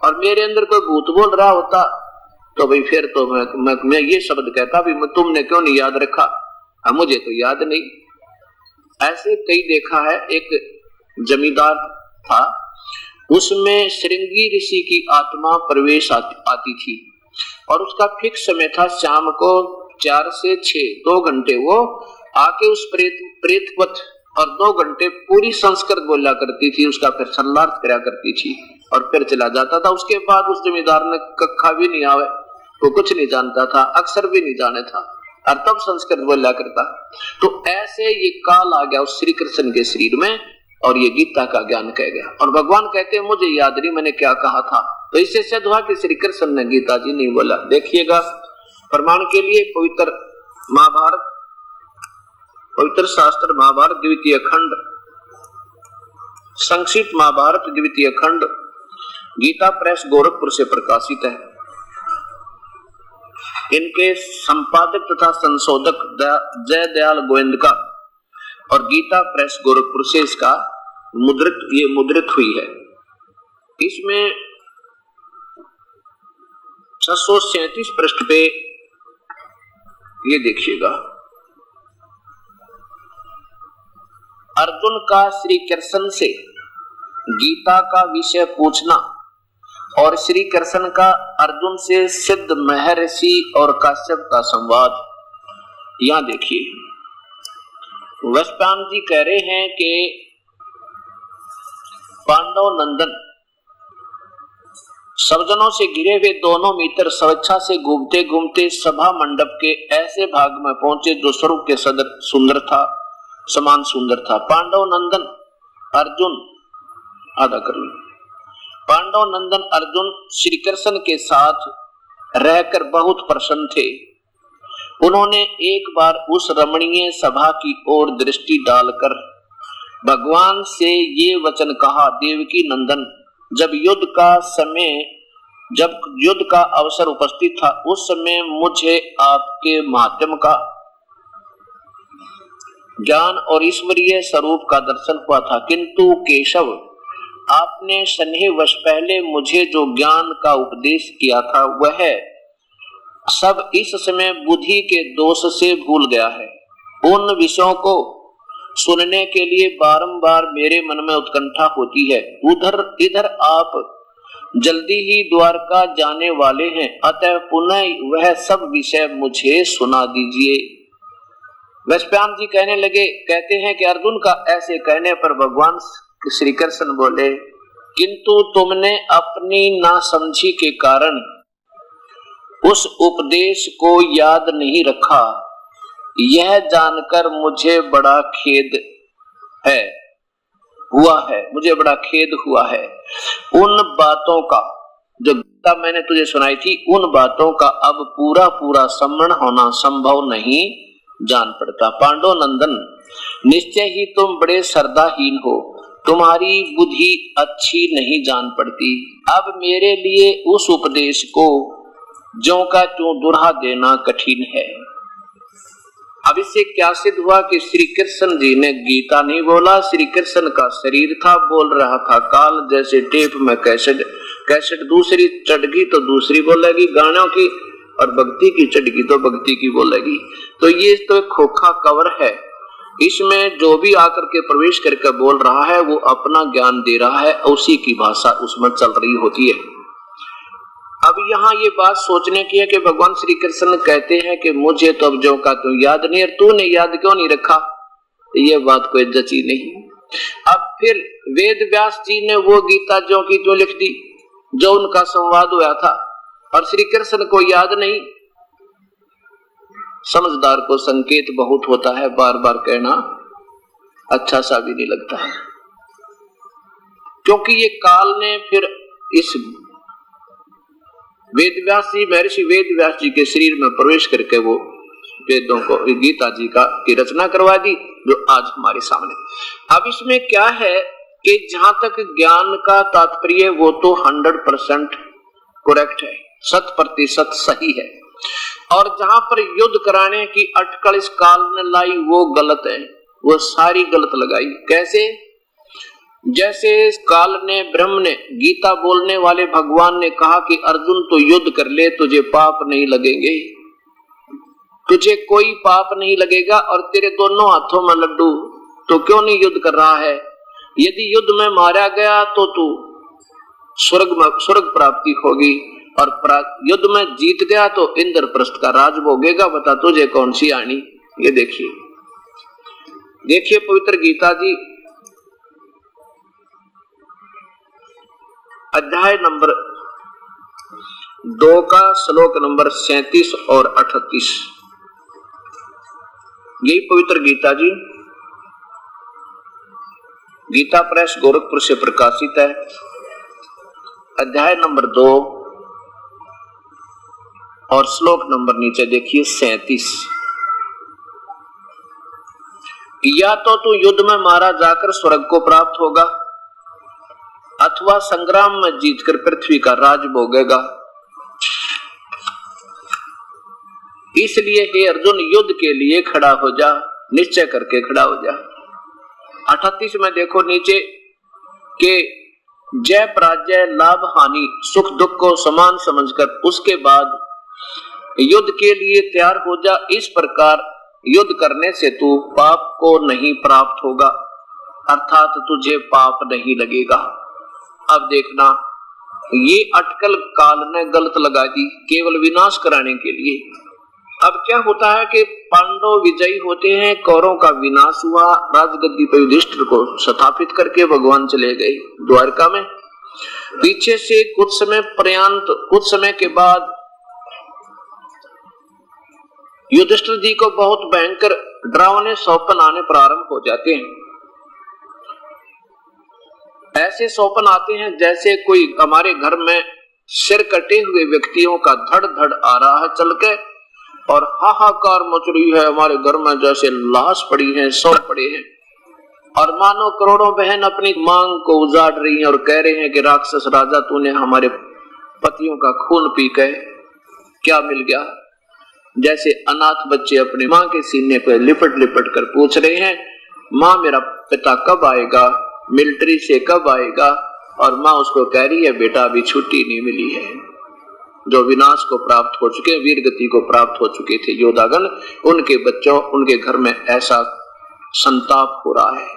और मेरे अंदर कोई भूत बोल रहा होता तो भाई फिर तो मैं ये शब्द कहता भी तुमने क्यों नहीं याद रखा, अब मुझे तो याद नहीं। ऐसे कई देखा है। एक जमींदार था, उसमें श्रृंगी ऋषि की आत्मा प्रवेश आती थी, और उसका फिक्स समय था शाम को 4 से 6, 2 घंटे वो आके उस प्रेतवत और 2 घंटे पूरी संस्कृत बोला करती थी, उसका फिर सल्लार्थ करा करती थी और फिर चला जाता था। उसके बाद उस जमींदार ने कक्षा भी नहीं आवे, वो कुछ नहीं जानता था, अक्षर भी नहीं जाने था, और तब संस्कृत बोला करता। तो ऐसे ये काल आ गया उस श्री कृष्ण के शरीर में, और ये गीता का ज्ञान कह गया। और भगवान कहते हैं मुझे याद नहीं मैंने क्या कहा था। तो इससे सिद्ध हुआ कि श्री कृष्ण ने गीता जी नहीं बोला। देखिएगा, प्रमाण के लिए पवित्र महाभारत, पवित्र शास्त्र महाभारत द्वितीय खंड, संक्षिप्त महाभारत द्वितीय खंड, गीता प्रेस गोरखपुर से प्रकाशित है। इनके संपादक तथा संशोधक जय दयाल गोविंद का, और गीता प्रेस गोरखपुर से इसका मुद्रित हुई है। इसमें 637 पृष्ठ पे ये देखिएगा, अर्जुन का श्री कृष्ण से गीता का विषय पूछना और श्री कृष्ण का अर्जुन से सिद्ध महर्षि और काश्यप का संवाद। यहां देखिए, वस्पान जी कह रहे हैं कि पांडव नंदन सज्जनों से घिरे हुए दोनों मित्र स्वेच्छा से घूमते घूमते सभा मंडप के ऐसे भाग में पहुंचे जो स्वरूप के सदर सुंदर था, समान सुंदर था। पांडव नंदन अर्जुन, आधा कर लो, पांडव नंदन अर्जुन श्री कृष्ण के साथ रहकर बहुत प्रसन्न थे। उन्होंने एक बार उस रमणीय सभा की ओर दृष्टि डालकर भगवान से ये वचन कहा, देवकी नंदन, जब युद्ध का अवसर उपस्थित था उस समय मुझे आपके माध्यम का ज्ञान और ईश्वरीय स्वरूप का दर्शन हुआ था, किंतु केशव आपने स्नेहवश पहले मुझे जो ज्ञान का उपदेश किया था वह सब इस समय बुद्धि के दोष से भूल गया है। उन विषयों को सुनने के लिए बारंबार मेरे मन में उत्कंठा होती है। इधर आप जल्दी ही द्वारका जाने वाले हैं, अतः पुनः वह सब विषय मुझे सुना दीजिए। वैश्पायन जी कहने लगे, कहते हैं कि अर्जुन का ऐसे कहने पर भगवान श्री कृष्ण बोले, किंतु तुमने अपनी नासमझी के कारण उस उपदेश को याद नहीं रखा, यह जानकर मुझे बड़ा खेद बड़ा खेद हुआ है। उन बातों का जो गीता मैंने तुझे सुनाई थी, उन बातों का अब पूरा पूरा स्मरण होना संभव नहीं जान पड़ता। पांडव नंदन, निश्चय ही तुम बड़े श्रद्धाहीन हो, तुम्हारी बुद्धि अच्छी नहीं जान पड़ती। अब मेरे लिए उस उपदेश को ज्यों का त्यों दुल्हा देना कठिन है। अब इससे क्या सिद्ध हुआ कि श्री कृष्ण जी ने गीता नहीं बोला, श्री कृष्ण का शरीर था, बोल रहा था काल। जैसे टेप में कैसेट दूसरी चढ़गी तो दूसरी बोलेगी गानों की, और भक्ति की चढ़गी तो भक्ति की बोलेगी। तो ये तो एक खोखा कवर है, इसमें जो भी आकर के प्रवेश करके बोल रहा है वो अपना ज्ञान दे रहा है, उसी की भाषा उसमें चल रही होती है। अब यहाँ ये बात सोचने की है कि भगवान श्री कृष्ण कहते हैं कि मुझे तो अब जो का तो याद नहीं, और तूने याद क्यों नहीं रखा, ये बात कोई जची नहीं। अब फिर वेद व्यास जी ने वो गीता जो की जो लिख दी, जो उनका संवाद हुआ था, और श्री कृष्ण को याद नहीं। समझदार को संकेत बहुत होता है, बार बार कहना अच्छा सा भी नहीं लगता है, क्योंकि ये काल ने फिर इस वेदव्यास जी, महर्षि वेदव्यास जी के शरीर में प्रवेश करके वो वेदों को, गीता जी की रचना करवा दी, जो आज हमारे सामने। अब इसमें क्या है कि जहां तक ज्ञान का तात्पर्य वो तो 100% करेक्ट है, 100% सही है, और जहां पर युद्ध कराने की अटकल इस काल ने लाई वो गलत है, वो सारी गलत लगाई। कैसे? जैसे काल ने, ब्रह्म ने, गीता बोलने वाले भगवान ने कहा कि अर्जुन तो युद्ध कर ले, तुझे पाप नहीं लगेंगे, तुझे कोई पाप नहीं लगेगा, और तेरे दोनों हाथों में लड्डू, तो क्यों नहीं युद्ध कर रहा है? यदि युद्ध में मारा गया तो तू स्वर्ग प्राप्ति होगी, और युद्ध में जीत गया तो इंद्रप्रस्थ का राज भोगेगा। बता तुझे कौन सी आनी? ये देखिए पवित्र गीता जी अध्याय नंबर 2 का श्लोक नंबर 37 और 38। यही पवित्र गीता जी गीता प्रेस गोरखपुर से प्रकाशित है। अध्याय नंबर 2 और श्लोक नंबर नीचे देखिए 37। या तो तू युद्ध में मारा जाकर स्वर्ग को प्राप्त होगा, अथवा संग्राम में जीतकर पृथ्वी का राज भोगेगा। इसलिए हे अर्जुन, युद्ध के लिए खड़ा हो जा, निश्चय करके खड़ा हो जा। 38 में देखो नीचे के जय पराजय, लाभ हानि, सुख दुख को समान समझकर उसके बाद युद्ध के लिए तैयार हो जा। इस प्रकार युद्ध करने से तू पाप को नहीं प्राप्त होगा, अर्थात तुझे पाप नहीं लगेगा। अब देखना, ये अटकल काल ने गलत लगा दी केवल विनाश कराने के लिए। अब क्या होता है कि पांडव विजयी होते हैं, कौरवों का विनाश हुआ, राजगद्दी पर युधिष्ठिर को स्थापित करके भगवान चले गए द्वारका में। पीछे से कुछ समय के बाद युधिष्ठिर जी को बहुत भयंकर डरावने स्वप्न आने प्रारंभ हो जाते हैं। ऐसे स्वप्न आते हैं जैसे कोई हमारे घर में सिर कटे हुए व्यक्तियों का धड़ धड़ आ रहा है चल के, और हाहाकार मच रही है हमारे घर में, जैसे लाश पड़ी है, सौ पड़े हैं, और मानो करोड़ों बहन अपनी मांग को उजाड़ रही हैं और कह रहे हैं कि राक्षस राजा, तूने हमारे पतियों का खून पी के क्या मिल गया। जैसे अनाथ बच्चे अपनी माँ के सीने पर लिपट लिपट कर पूछ रहे हैं, माँ मेरा पिता कब आएगा, मिलिट्री से कब आएगा, और माँ उसको कह रही है बेटा अभी छुट्टी नहीं मिली है। जो विनाश को प्राप्त हो चुके, वीर गति को प्राप्त हो चुके थे योद्धागण, उनके बच्चों, उनके घर में ऐसा संताप हो रहा है।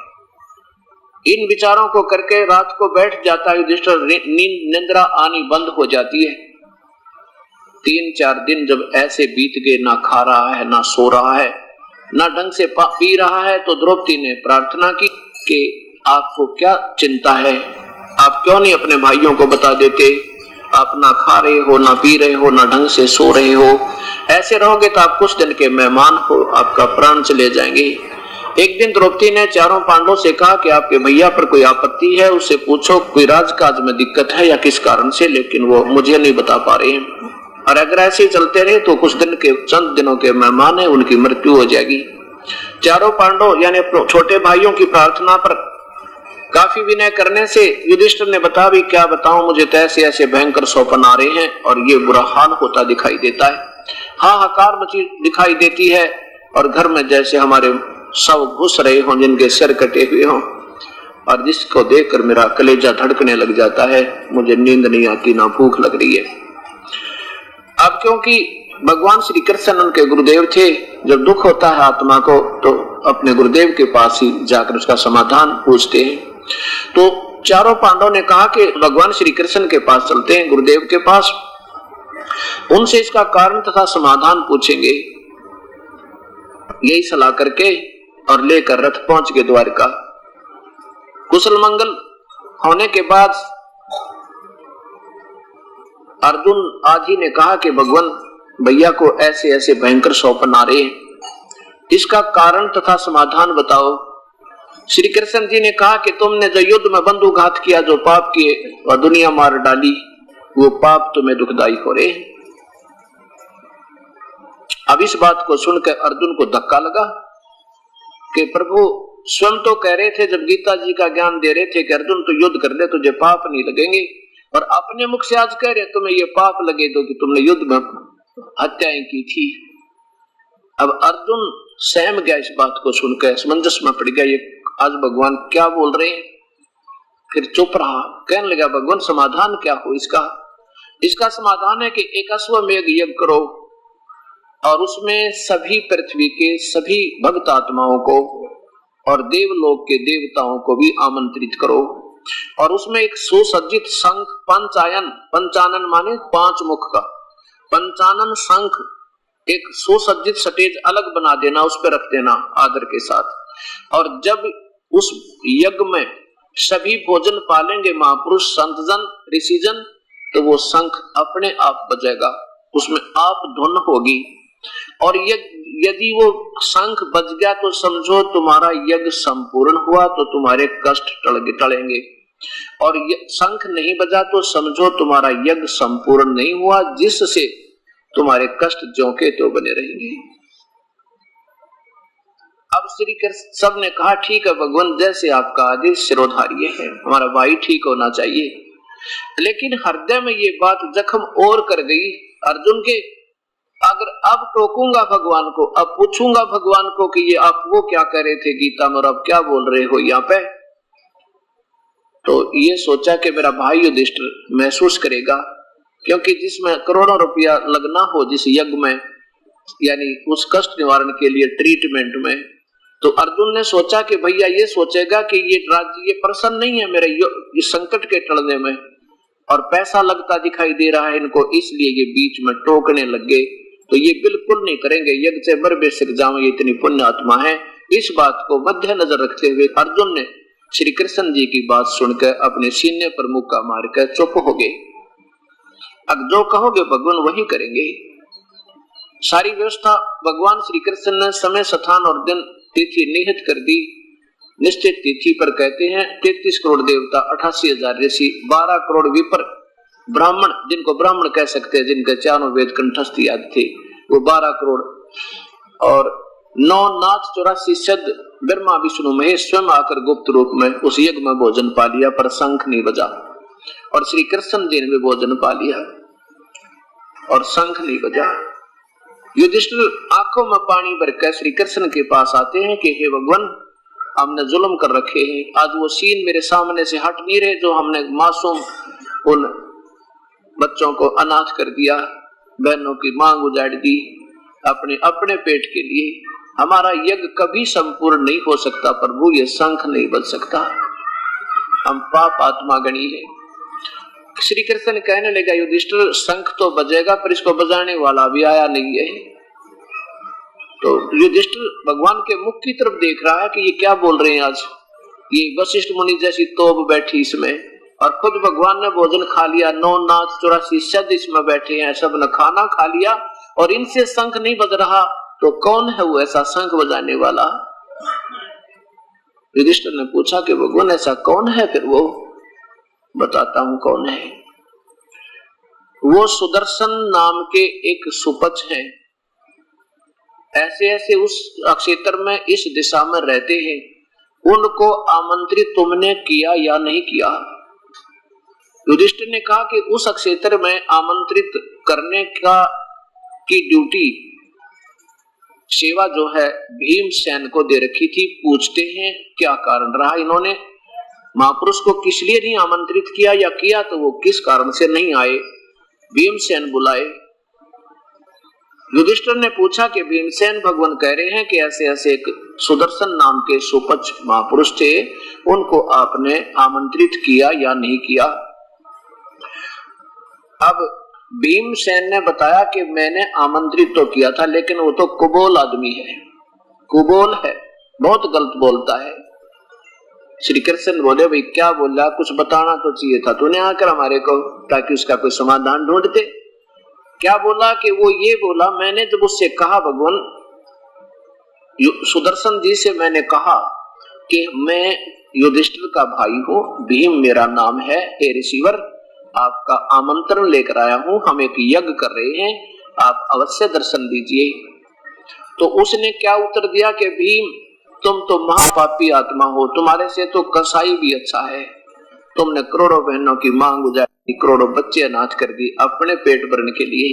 इन विचारों को करके रात को बैठ जाता है युधिष्ठिर, निंद्रा आनी बंद हो जाती है। 3-4 दिन जब ऐसे बीत गए, ना खा रहा है, ना सो रहा है, ना ढंग से पी रहा है, तो द्रौपदी ने प्रार्थना की कि आपको क्या चिंता है, आप क्यों नहीं अपने भाइयों को बता देते, आप ना खा रहे हो, ना पी रहे हो, ना ढंग से सो रहे हो, ऐसे रहोगे तो आप कुछ दिन के मेहमान हो, आपका प्राण चले जाएंगे। एक दिन द्रौपदी ने चारों पांडवों से कहा कि आपके भैया पर कोई आपत्ति है, उससे पूछो कोई राजकाज में दिक्कत है या किस कारण से, लेकिन वो मुझे नहीं बता पा रहे हैं, और अगर ऐसे ही चलते रहे तो कुछ दिन के, चंद दिनों के मेहमान है, उनकी मृत्यु हो जाएगी। चारों पांडव यानी छोटे भाइयों की प्रार्थना पर काफी विनय करने से युधिष्ठिर ने बता भी क्या बताऊं, मुझे तो ऐसे ऐसे भयंकर स्वप्न आ रहे हैं और ये बुरा हाल होता दिखाई देता है, हाहाकार मची दिखाई देती है और घर में जैसे हमारे शव घुस रहे हों जिनके सिर कटे हुए हों, और जिसको देखकर मेरा कलेजा धड़कने लग जाता है, मुझे नींद नहीं आती ना भूख लग रही है। अब क्योंकि भगवान श्री कृष्ण उनके गुरुदेव थे, जब दुख होता है आत्मा को तो अपने गुरुदेव के पास ही जाकर उसका समाधान पूछते हैं। तो चारों पांडवों ने कहा कि भगवान श्री कृष्ण के पास चलते हैं, गुरुदेव के पास, उनसे इसका कारण तथा समाधान पूछेंगे। यही सलाह करके और लेकर रथ पहुंच गए द्वारका। कुशल मंगल होने के बाद अर्जुन आजी ने कहा कि भगवान भैया को ऐसे ऐसे भयंकर स्वप्न आ रहे हैं, इसका कारण तथा समाधान बताओ। श्री कृष्ण जी ने कहा कि तुमने जो युद्ध में बंधुघात किया, जो पाप किए और दुनिया मार डाली, वो पाप तुम्हें दुखदाई हो रहे हैं। अब इस बात को सुनकर अर्जुन को धक्का लगा कि प्रभु स्वयं तो कह रहे थे, जब गीता जी का ज्ञान दे रहे थे कि अर्जुन तो युद्ध कर ले, तुझे पाप नहीं लगेंगे, और अपने मुख से आज कह रहे तुम्हें ये पाप लगे तो कि तुमने युद्ध में हत्याएं की थी। अब अर्जुन सहम गया, इस बात को सुनकर असमंजस में पड़ गया, ये आज भगवान क्या बोल रहे हैं। फिर चुप रहा, कहने लगा भगवान समाधान क्या हो इसका। इसका समाधान है कि एक अश्वमेध यज्ञ करो और उसमें सभी पृथ्वी के सभी भक्त आत्माओं को और देवलोक के देवताओं को भी आमंत्रित करो, और उसमें एक सुसज्जित शंख पंचायन, पंचानन माने 5 मुख का पंचानन शंख, एक सुसज्जित स्टेज अलग बना देना, उस पर रख देना आदर के साथ। और जब उस यज्ञ में सभी भोजन पालेंगे महापुरुष संतजन ऋषिजन, तो वो शंख अपने आप बजेगा, उसमें आप धुन होगी, और यदि वो शंख बज गया तो समझो तुम्हारा यज्ञ संपूर्ण हुआ, तो तुम्हारे कष्ट टलेंगे, और शंख नहीं बजा तो समझो तुम्हारा यज्ञ संपूर्ण नहीं हुआ, जिससे तुम्हारे कष्ट ज्यों के त्यों बने रहेंगे। अब श्री कृष्ण सब ने कहा ठीक है भगवान, जैसे आपका आदेश शिरोधार्य है, हमारा भाई ठीक होना चाहिए। लेकिन हृदय में ये बात जख्म और कर गई अर्जुन के, अगर अब टोकूंगा भगवान को, अब पूछूंगा भगवान को कि ये आप वो क्या कह रहे थे गीता में और अब क्या बोल रहे हो यहाँ पे, तो ये सोचा कि मेरा भाई युधिष्ठिर महसूस करेगा, क्योंकि जिसमें करोड़ों रुपया लगना हो जिस यज्ञ में, यानी उस कष्ट निवारण के लिए ट्रीटमेंट में, तो अर्जुन ने सोचा कि भैया ये सोचेगा कि ये राज्य ये प्रसन्न नहीं है मेरे ये संकट के टलने में, और पैसा लगता दिखाई दे रहा है इनको, इसलिए ये बीच में टोकने लग गए, तो ये बिल्कुल नहीं करेंगे, यज्ञ से मर बेशक जाऊं, ये इतनी पुण्य आत्मा है। इस बात को मध्य नजर रखते हुए अर्जुन ने श्री कृष्ण जी की बात सुनकर अपने सीने पर मुक्का मारकर चुप हो गए। अब जो कहोगे भगवान वही करेंगे। सारी व्यवस्था भगवान श्री कृष्ण ने समय स्थान और दिन तिथि निहित कर दी। निश्चित तिथि पर कहते हैं 33 करोड़ देवता, 88,000 ऋषि, 12 करोड़ विपर ब्राह्मण, जिनको ब्राह्मण कह सकते हैं, जिनके चारों वेद कंठस्थ याद थे, वो 12 करोड़, और 9 नाथ 84 सिद्ध ब्रह्मा विष्णु महेश स्वयं आकर गुप्त रूप में उस यज्ञ में भोजन पा लिया, पर शंख नहीं बजा, और श्री कृष्ण जी ने भी भोजन पा लिया और शंख नहीं बजा। युधिष्ठिर आंखों में पानी भरकर श्री कृष्ण के पास आते हैं कि हे भगवान, हमने जुल्म कर रखे हैं, आज वो सीन मेरे सामने से हट नहीं रहे जो हमने मासूम उन बच्चों को अनाथ कर दिया, बहनों की मांग उजाड़ दी अपने अपने पेट के लिए। हमारा यज्ञ कभी संपूर्ण नहीं हो सकता प्रभु, ये शंख नहीं बज सकता, हम पाप आत्मा गणी है। श्री कृष्ण कहने लगा युधिष्ठिर, शंख तो बजेगा पर इसको बजाने वाला भी आया नहीं है। तो युधिष्ठिर भगवान के मुख की तरफ देख रहा है कि ये क्या बोल रहे हैं आज, ये वशिष्ठ मुनि जैसी तोब बैठी इसमें, और खुद भगवान ने भोजन खा लिया, 9 नाथ 84 सिद्ध इसमें बैठे हैं, सब ने खाना खा लिया और इनसे शंख नहीं बज रहा, तो कौन है वो ऐसा शंख बजाने वाला। युधिष्ठिर ने पूछा कि भगवान ऐसा कौन है, फिर वो बताता हूं कौन है। वो सुदर्शन नाम के एक सुपच हैं, ऐसे ऐसे उस क्षेत्र में इस दिशा में रहते हैं, उनको आमंत्रित तुमने किया या नहीं किया? युधिष्ठिर ने कहा कि उस क्षेत्र में आमंत्रित करने की ड्यूटी, सेवा जो है भीमसेन को दे रखी थी। पूछते हैं क्या कारण रहा, इन्होंने महापुरुष को किस लिए नहीं आमंत्रित किया, या किया तो वो किस कारण से नहीं आए, भीमसेन बुलाए। युधिष्ठिर ने पूछा कि भीमसेन भगवान कह रहे हैं कि ऐसे ऐसे एक सुदर्शन नाम के सुपच महापुरुष थे, उनको आपने आमंत्रित किया या नहीं किया? अब भीमसेन ने बताया कि मैंने आमंत्रित तो किया था, लेकिन वो तो कुबोल आदमी है, कुबोल है, बहुत गलत बोलता है। श्री कृष्ण बोले भाई क्या बोला, कुछ बताना तो चाहिए था तूने आकर हमारे को, ताकि उसका कोई समाधान ढूंढते। क्या बोला कि वो ये बोला, मैंने जब उससे कहा, भगवान सुदर्शन जी से मैंने कहा कि मैं युधिष्ठिर का भाई हूँ, भीम मेरा नाम है, हे रिसीवर आपका आमंत्रण लेकर आया हूँ, हम एक यज्ञ कर रहे हैं, आप अवश्य दर्शन दीजिए। तो उसने क्या उत्तर दिया कि भीम तुम तो महापापी आत्मा हो, तुम्हारे से तो कसाई भी अच्छा है। तुमने करोड़ों बहनों की मांग बुझाई, करोड़ों बच्चे अनाथ कर दी अपने पेट भरने के लिए,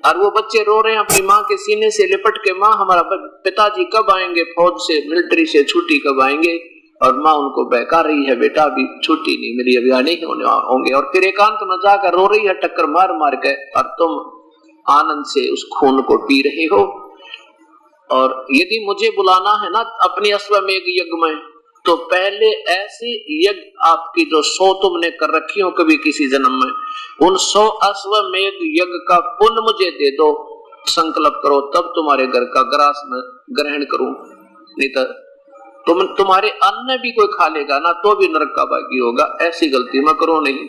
और वो बच्चे रो रहे हैं अपनी माँ के सीने से लिपट के, माँ हमारा पिताजी कब आएंगे फौज से, मिलिट्री से छुट्टी कब आएंगे, और माँ उनको बहका रही है, बेटा अभी छुट्टी नहीं मिली, अभी आने होंगे। और फिर एकांत में जाकर रो रही है टक्कर मार मार के, और तुम आनंद से उस खून को पी रहे हो। और यदि मुझे बुलाना है ना अपनी अश्वमेध यज्ञ में, तो पहले ऐसी यज्ञ आपकी जो 100 तुमने कर रखी हो कभी किसी जन्म में, उन 100 अश्वमेध यज्ञ का पुण्य मुझे दे दो, संकल्प करो, तब तुम्हारे घर का ग्रास में ग्रहण करूं, नहीं तो तुम्हारे अन्न भी कोई खा लेगा ना तो भी नरक का भागी होगा, ऐसी गलती मैं करो नहीं।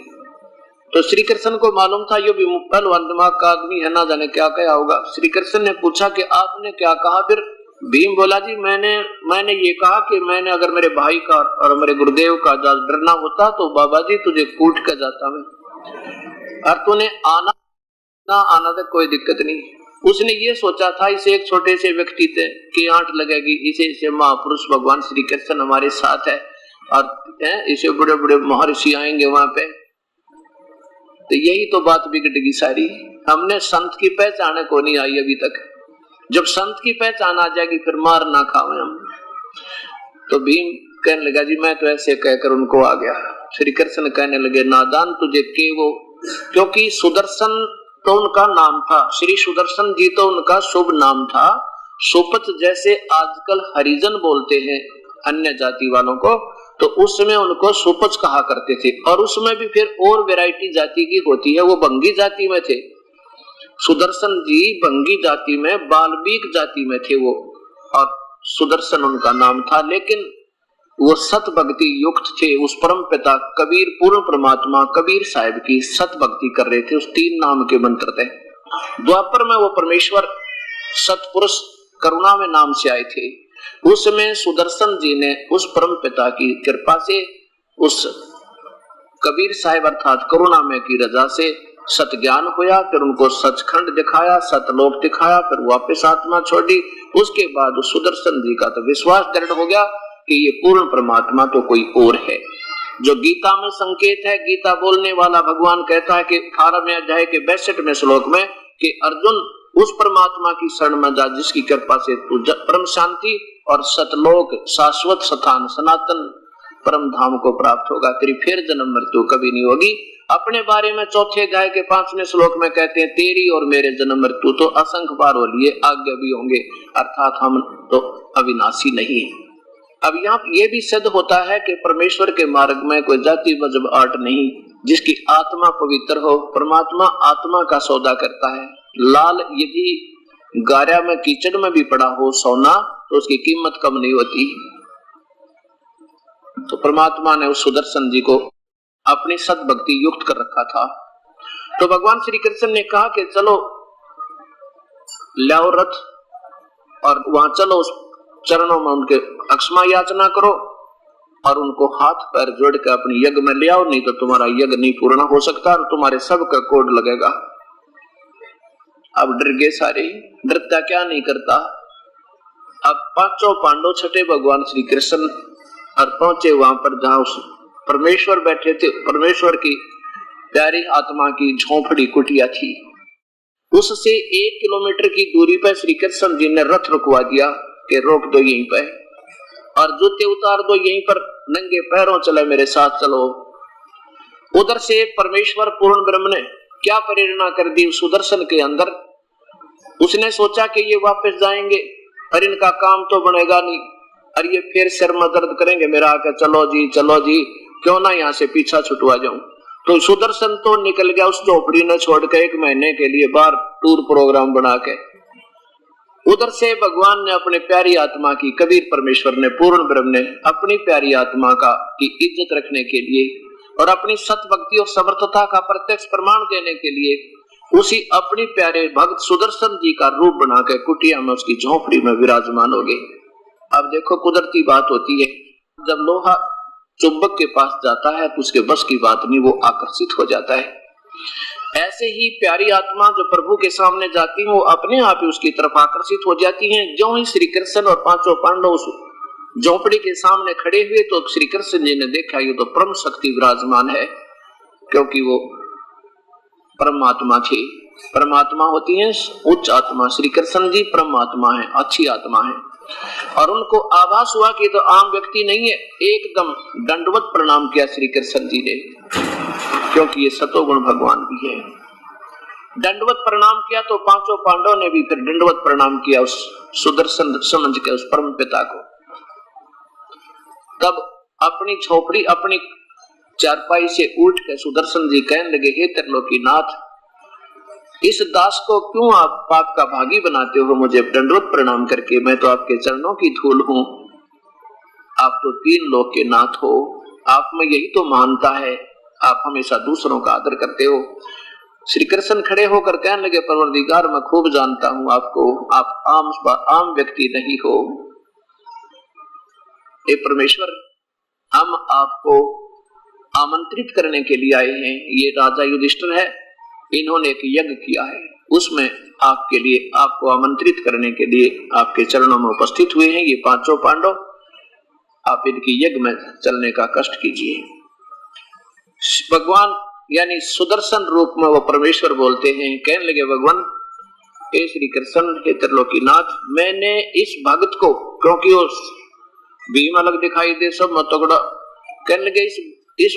तो श्री कृष्ण को मालूम था ये भी पहलवान दिमाग का आदमी है, ना जाने क्या कहा होगा। श्री कृष्ण ने पूछा कि आपने क्या कहा? फिर भीम बोला जी मैंने ये कहा कि मैंने अगर मेरे भाई का और मेरे गुरुदेव का डरना होता तो बाबा जी तुझे कूट कर जाता मैं, और तूने आना ना आना तो कोई दिक्कत नहीं। उसने ये सोचा था इसे एक छोटे से व्यक्ति की आंट लगेगी, इसे महापुरुष भगवान श्री कृष्ण हमारे साथ है, और इसे बड़े बड़े महर्षि आएंगे वहां पे, तो यही तो बात बिगड़ेगी सारी। हमने संत की पहचान को नहीं आई अभी तक, जब संत की पहचान आ जाएगी फिर मार ना खावे हम। तो भीम कहने लगा जी मैं तो ऐसे कहकर उनको आ गया। श्री कृष्ण कहने लगे नादान तुझे के वो, क्योंकि सुदर्शन तो उनका नाम था, श्री सुदर्शन जी तो उनका शुभ नाम था। सुपत जैसे आजकल हरिजन बोलते हैं अन्य जाति वालों को, तो उसमें उनको सुपच कहा करते थे, और उसमें भी फिर और वैरायटी जाति की होती है, वो भंगी जाति में थे। सुदर्शन जी भंगी जाति में, बाल्मीक जाति में थे वो, और सुदर्शन उनका नाम था। लेकिन वो सत भक्ति युक्त थे, उस परम पिता कबीर पूर्ण परमात्मा कबीर साहिब की सत भक्ति कर रहे थे, उस 3 नाम के मंत्र थे। द्वापर में वो परमेश्वर सतपुरुष करुणा में नाम से आए थे, उसमें सुदर्शन जी ने उस परम पिता की कृपा से, उस कबीर साहिब अर्थात करुणा में की रजा से सत ज्ञान होया, फिर उनको सचखंड दिखाया, सतलोक दिखाया, फिर वापस आत्मा छोड़ी। उसके बाद सुदर्शन जी का तो विश्वास दृढ़ हो गया कि ये पूर्ण परमात्मा तो कोई और है। जो गीता में संकेत है, गीता बोलने वाला भगवान कहता है कि 18वें अध्याय के 62वें श्लोक में कि अर्जुन उस परमात्मा की शरण में जा जिसकी कृपा से तू परम शांति और सतलोक शाश्वत स्थान सनातन परम धाम को प्राप्त होगा, तेरी फिर जन्म मृत्यु कभी नहीं होगी। अपने बारे में 4थे अध्याय के 5वें श्लोक में कहते हैं तेरी और मेरे जन्म मृत्यु तो असंख्य बार हो लिए, आगे भी होंगे, अर्थात हम तो अविनाशी नहीं है। अब यहाँ ये भी सिद्ध होता है कि परमेश्वर के मार्ग में कोई जाति मजहब आर्ट नहीं, जिसकी आत्मा पवित्र हो। परमात्मा आत्मा का सौदा करता है। लाल यदि गारा में कीचड़ में भी पड़ा हो सोना तो उसकी कीमत कम नहीं होती। तो परमात्मा ने उस सुदर्शन जी को अपनी सद्भक्ति युक्त कर रखा था। तो भगवान श्री कृष्ण ने कहा कि चलो लाओ रथ और वहां चलो, उस चरणों में उनके अक्षमा याचना करो और उनको हाथ पैर जोड़ के अपनी यज्ञ में ले आओ, नहीं तो तुम्हारा यज्ञ नहीं पूर्ण हो सकता और तुम्हारे सबका कोड लगेगा। अब डर गए सारे, डरता क्या नहीं करता। अब 5 पांडव छठे भगवान श्री कृष्ण और पहुंचे वहां पर जहां उस परमेश्वर बैठे थे। परमेश्वर की प्यारी आत्मा की झोंपड़ी कुटिया थी। उससे 1 किलोमीटर की दूरी पर श्री कृष्ण जी ने रथ रुकवा दिया कि रोक दो यहीं पर, और जूते उतार दो यहीं पर, नंगे पैरों चले मेरे साथ चलो। उधर से परमेश्वर पूर्ण ब्रह्म ने क्या प्रेरणा कर दी सुदर्शन के अंदर। उसने सोचा कि ये वापस जाएंगे और इनका काम तो बनेगा नहीं, और ये फिर सिर में दर्द करेंगे मेरा आके, चलो जी क्यों ना यहाँ से पीछा छुटवा जाऊं। तो सुदर्शन तो निकल गया उस झोपड़ी ने छोड़ के 1 महीने के लिए बाहर टूर प्रोग्राम बना के। उधर से भगवान ने अपने प्यारी आत्मा की, कबीर परमेश्वर ने, पूर्ण ब्रह्म ने अपनी प्यारी आत्मा का की इज्जत रखने के लिए और अपनी सत भक्ति और समर्थता का प्रत्यक्ष प्रमाण देने के लिए उसी अपने प्यारे भक्त सुदर्शन जी का रूप बना के कुटिया में उसकी झोपड़ी में विराजमान हो गए। अब देखो कुदरती बात होती है, जब लोहा चुंबक के पास जाता है तो उसके बस की बात नहीं, वो आकर्षित हो जाता है। ऐसे ही प्यारी आत्मा जो प्रभु के सामने जाती है वो अपने आप ही उसकी तरफ आकर्षित हो जाती हैं। जो ही श्री कृष्ण और 5 पांडव उस झोपड़ी के सामने खड़े हुए तो श्री कृष्ण जी ने देखा ये तो परम शक्ति विराजमान है, क्योंकि वो परमात्मा थी। परमात्मा होती है उच्च आत्मा, श्री कृष्ण जी परमात्मा है, अच्छी आत्मा है। और उनको आभास हुआ कि तो आम व्यक्ति नहीं है। एकदम दंडवत प्रणाम किया श्री कृष्ण जी ने, क्योंकि ये सतोगुण भगवान भी है। दंडवत प्रणाम किया तो 5 पांडव ने भी फिर दंडवत प्रणाम किया उस सुदर्शन समझ के उस परम पिता को। तब अपनी झोपड़ी अपनी चारपाई से उठ के सुदर्शन जी कहने लगे, हे त्रिलोकीनाथ, इस दास को क्यों आप पाप का भागी बनाते हो मुझे दंडवत प्रणाम करके? मैं तो आपके चरणों की धूल हूं, आप तो 3 लोक के नाथ हो, आप में यही तो महानता है, आप हमेशा दूसरों का आदर करते हो। श्री कृष्ण खड़े होकर कहने लगे, परवरदिगार मैं खूब जानता हूं आपको, आप आम व्यक्ति नहीं हो। हे परमेश्वर, हम आपको आमंत्रित करने के लिए आए हैं। ये राजा युधिष्ठिर है, इन्होंने एक यज्ञ किया है, उसमें आपके लिए, आपको आमंत्रित करने के लिए आपके चरणों में उपस्थित हुए हैं ये 5 पांडव। आप इनकी यज्ञ में चलने का कष्ट कीजिए। भगवान यानी सुदर्शन रूप में वो परमेश्वर बोलते हैं, कहने लगे, भगवान हे श्री कृष्ण, हे त्रिलोकीनाथ, मैंने इस भक्त को, क्योंकि वो भीम अलग दिखाई दे सब मतोगड़ा, कहने लगे इस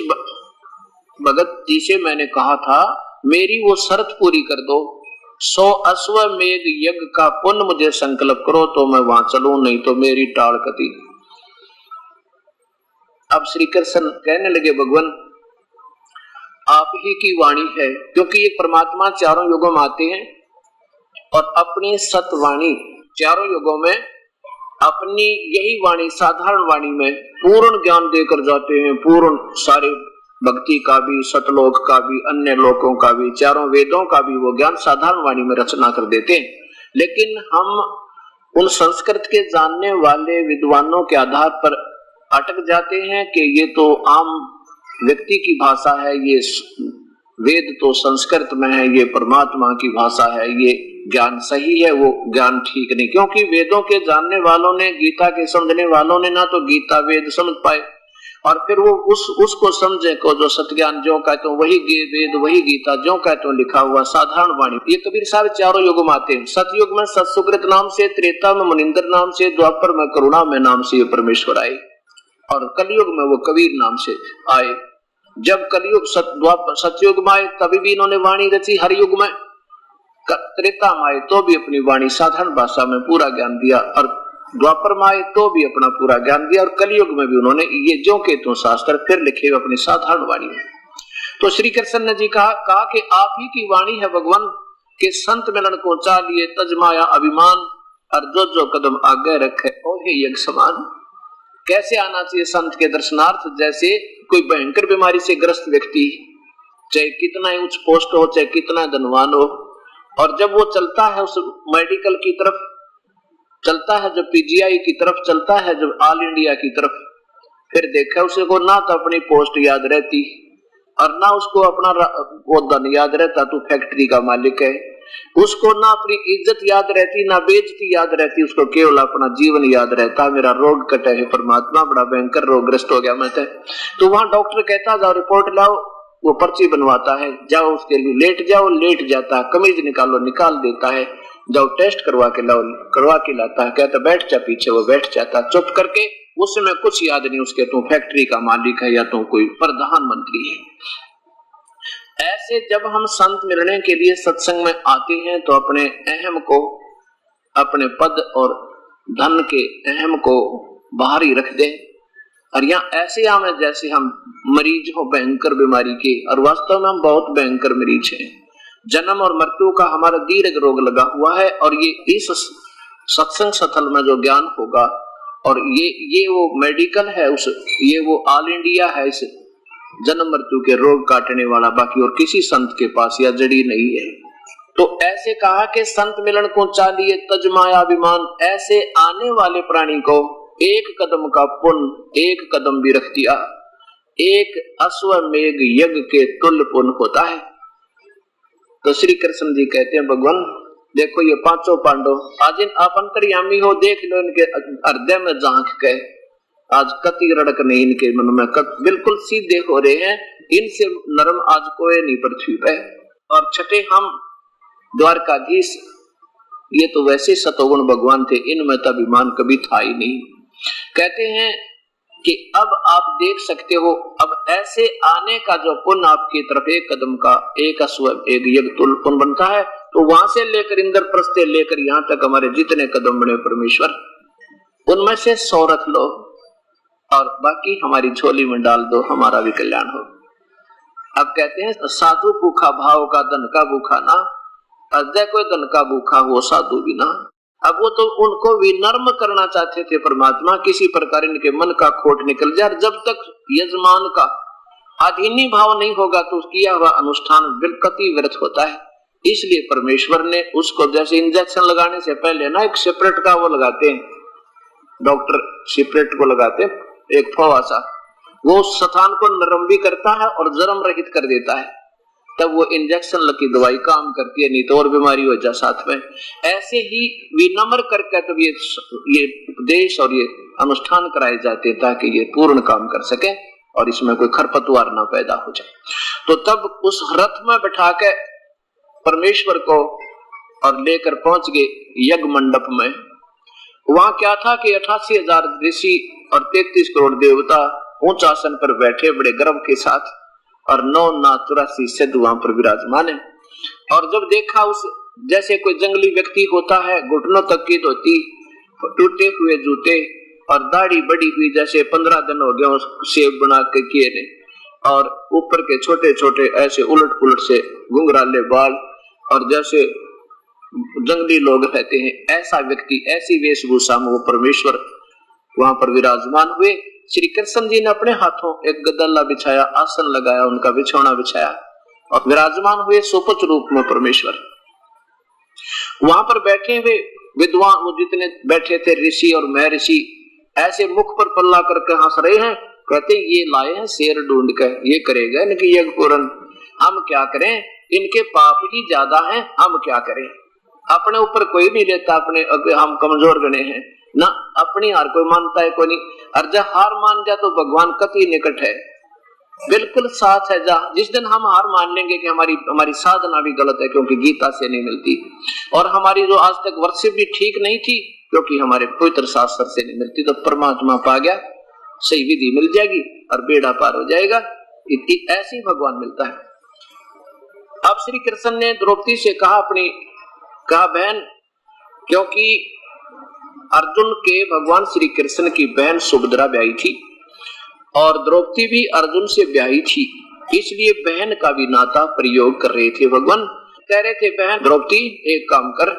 भगत जी से मैंने कहा था मेरी वो शर्त पूरी कर दो, 100 अश्वमेध यज्ञ का पुण्य मुझे संकल्प करो तो मैं वहां चलूं, नहीं तो मेरी टाल कती। अब श्री कृष्ण कहने लगे, भगवान आप ही की वाणी है, क्योंकि ये परमात्मा चारों युगों में आते हैं और अपनी सतवाणी चारों युगों में अपनी यही वाणी साधारण वाणी में पूर्ण ज्ञान देकर जाते हैं। पूर्ण सारे भक्ति का भी, सतलोक का भी, अन्य लोकों का भी, चारों वेदों का भी वो ज्ञान साधारण वाणी में रचना कर देते हैं। लेकिन हम उन संस्कृत के जानने वाले विद्वानों के आधार पर अटक जाते हैं कि ये तो आम व्यक्ति की भाषा है, ये वेद तो संस्कृत में है, ये परमात्मा की भाषा है, ये ज्ञान सही है, वो ज्ञान ठीक नहीं। क्योंकि वेदों के जानने वालों ने, गीता के समझने वालों ने ना तो गीता वेद समझ पाए और फिर वो उसको समझे को जो सत्ज्ञान जो कहते हो वही वेद वही गीता जो कहते हो लिखा हुआ साधारण वाणी। ये कबीर साहब चारों युग में आते हैं। सतयुग में सत्सुकृत नाम से, त्रेता में मुनिंदर नाम से, द्वापर में करुणा में नाम से ये परमेश्वर आए और कलयुग में वो कबीर नाम से आए। जब कलयुग सतयुग में आए तभी भी इन्होंने वाणी रची, हर युग में त्रेता में आए तो भी अपनी वाणी साधारण भाषा में पूरा ज्ञान दिया और द्वापर में आए तो भी अपना पूरा ज्ञान दिया और कलयुग में भी उन्होंने ये जो के तो शास्त्र फिर लिखे हुए अपनी साधारण वाणी में। तो श्री कृष्ण ने जी कहा कि आप ही की वाणी है भगवान के संत मिलन को चालिए तजमाया अभिमान और जो कदम आगे रखे ओहे यज्ञ समान। कैसे आना चाहिए संत के दर्शनार्थ? जैसे कोई भयंकर बीमारी से ग्रस्त व्यक्ति, चाहे कितना ही उच्च पोस्ट हो, चाहे कितना धनवान हो, और जब वो चलता है उस मेडिकल की तरफ चलता है, जब पीजीआई की तरफ चलता है, जब ऑल इंडिया की तरफ, फिर देखा उसे को ना तो अपनी पोस्ट याद रहती और ना उसको अपना वो धन याद रहता, तू फैक्ट्री का मालिक है। उसको ना अपनी इज्जत याद रहती ना बेइज्जती याद रहती, उसको केवल अपना जीवन याद रहता। मेरा रोग कटे है परमात्मा, बड़ा भयंकर रोगग्रस्त हो गया मैं तो वहां डॉक्टर कहता जाओ रिपोर्ट लाओ, वो पर्ची बनवाता है, जाओ उसके लिए लेट जाओ, लेट जाता है, कमीज निकालो निकाल देता है, जाओ टेस्ट करवा के लाओ करवा के लाता है, कहता बैठ जा पीछे, वो बैठ जाता चुप करके, उस समय कुछ याद नहीं उसके, तू फैक्ट्री का मालिक है या तू कोई प्रधानमंत्री है। ऐसे जब हम संत मिलने के लिए सत्संग में आते हैं तो अपने अहम को, अपने पद और धन के अहम को बाहर ही रख दें, और यहाँ ऐसे आवे जैसे हम मरीज हो भयंकर बीमारी के, और वास्तव में हम बहुत भयंकर मरीज हैं। जन्म और मृत्यु का हमारा दीर्घ रोग लगा हुआ है, और ये इस सत्संग स्थल में जो ज्ञान होगा, और ये वो मेडिकल है, उस ये वो ऑल इंडिया है इस जन्म मृत्यु के रोग काटने वाला, बाकी और किसी संत के पास या जड़ी नहीं है। तो ऐसे कहा कि संत मिलन को चालिए तज माया विमान, ऐसे आने वाले प्राणी को एक कदम का पुण्य एक कदम भी रख दिया, एक अश्वमेघ यज्ञ के तुल्य पुण्य होता है। तो श्री कृष्ण जी कहते हैं भगवान देखो ये पांचों पांडव, आज इन आप अंतर्यामी हो, देख लो इनके हृदय में झांक के, आज कति रड़क नहीं इनके मन में, बिल्कुल सीधे हो रहे हैं, इनसे नरम आज कोई नहीं पृथ्वी पे। और छठे हम द्वारकाधीश, ये तो वैसे सतोगुण भगवान थे, इनमें तो अभिमान कभी था ही नहीं। कहते हैं कि अब आप देख सकते हो, अब ऐसे आने का जो पुण्य आपकी तरफ एक कदम का एक अश्वमेघ एक यज्ञ तुल्य पुण्य बनता है, तो वहां से लेकर इंद्रप्रस्थ से लेकर यहाँ तक हमारे जितने कदम बने परमेश्वर, उनमें से 100 रख लो और बाकी हमारी झोली में डाल दो, हमारा भी कल्याण हो। अब कहते हैं साधु भूखा भाव का धन का भूखा ना, अजय कोई धन का भूखा हो साधु भी ना। अब वो तो उनको विनम्र करना चाहते थे परमात्मा, किसी प्रकार इनके मन का खोट निकल जाए। जब तक यजमान का अधीनी भाव नहीं होगा तो किया हुआ अनुष्ठान बिल्कुल व्यर्थ होता है। इसलिए परमेश्वर ने उसको, जैसे इंजेक्शन लगाने से पहले ना एक सेपरेट का वो लगाते हैं, डॉक्टर सेपरेट को लगाते हैं एक फवासा, वो उस स्थान को नरम भी करता है और जरम रहित कर देता है, तब वो इंजेक्शन लगी दवाई काम करती है, नहीं तो और बीमारी हो जाए साथ में। ऐसे ही विनम्र करके तब ये उपदेश और ये अनुष्ठान कराए जाते हैं ताकि ये पूर्ण काम कर सके और इसमें कोई खरपतवार ना पैदा हो जाए। तो तब उस रथ में बैठा के परमेश्वर को और लेकर पहुंच गए यज्ञ मंडप में। वहां क्या था कि 88,000 ऋषि और 33 करोड़ देवता ऊंच आसन पर बैठे बड़े गर्व के साथ, और 9 नाथ 84 सिद्ध वहां पर विराजमान है। और जब देखा उस जैसे कोई जंगली व्यक्ति होता है, घुटनों तक की धोती, टूटे हुए जूते और दाढ़ी बड़ी हुई, जैसे 15 दिन हो गए सेब बना के किए ने, और ऊपर के छोटे छोटे ऐसे उलट पुलट से घुंघराले बाल, और जैसे जंगली लोग रहते हैं ऐसा व्यक्ति, ऐसी वेशभूषा में वो परमेश्वर वहां पर विराजमान हुए। श्री कृष्ण जी ने अपने हाथों एक गद्दला बिछाया, आसन लगाया, उनका बिछौना बिछाया और विराजमान हुए सुपच रूप में परमेश्वर। वहां पर बैठे हुए विद्वान, वो जितने बैठे थे ऋषि और महर्षि, ऐसे मुख पर पल्ला करके हंस रहे हैं, कहते ये लाए हैं शेर ढूंढ कर, ये करेगा इनकी यज्ञ पूर्ण, हम क्या करें, इनके पाप ही ज्यादा हैं, हम क्या करें। अपने ऊपर कोई नहीं लेता, अपने हम कमजोर गणे हैं ना, अपनी हार कोई मानता है कोई नहीं, और जब हार मान जा तो भगवान कति निकट है, बिल्कुल साथ है। जा जिस दिन हम हार मान लेंगे कि हमारी साधना भी गलत है क्योंकि गीता से नहीं मिलती, और हमारी जो आज तक वर्षिप भी ठीक नहीं थी क्योंकि हमारे पवित्र शास्त्र से नहीं मिलती, तो परमात्मा पा गया, सही विधि मिल जाएगी और बेड़ा पार हो जाएगा। ऐसे ही भगवान मिलता है। अब श्री कृष्ण ने द्रौपदी से कहा बहन, क्योंकि अर्जुन के भगवान श्री कृष्ण की बहन सुभद्रा ब्याही थी और द्रौपदी भी अर्जुन से ब्याही थी, इसलिए बहन का भी नाता प्रयोग कर रहे थे। भगवान कह रहे थे बहन द्रौपदी एक काम कर,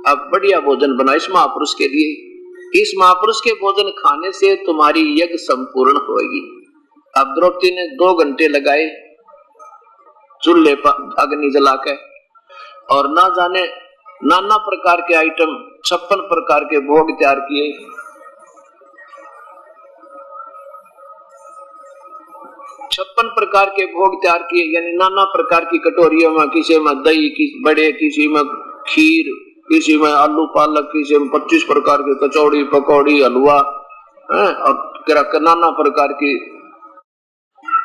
अब बढ़िया भोजन बना इस महापुरुष के लिए, इस महापुरुष के भोजन खाने से तुम्हारी यज्ञ संपूर्ण होगी। अब द्रौपदी ने 2 घंटे लगाए चूल्हे पर अग्नि जला के, और ना जाने नाना प्रकार के आइटम 56 प्रकार के भोग तैयार किए। 56 प्रकार के भोग तैयार किए, यानी नाना प्रकार की कटोरियों में, किसी में दही, किसी बड़े, किसी में खीर, किसी में आलू पालक, किसी में 25 प्रकार की कचौड़ी, पकौड़ी, हलवा, और नाना प्रकार की,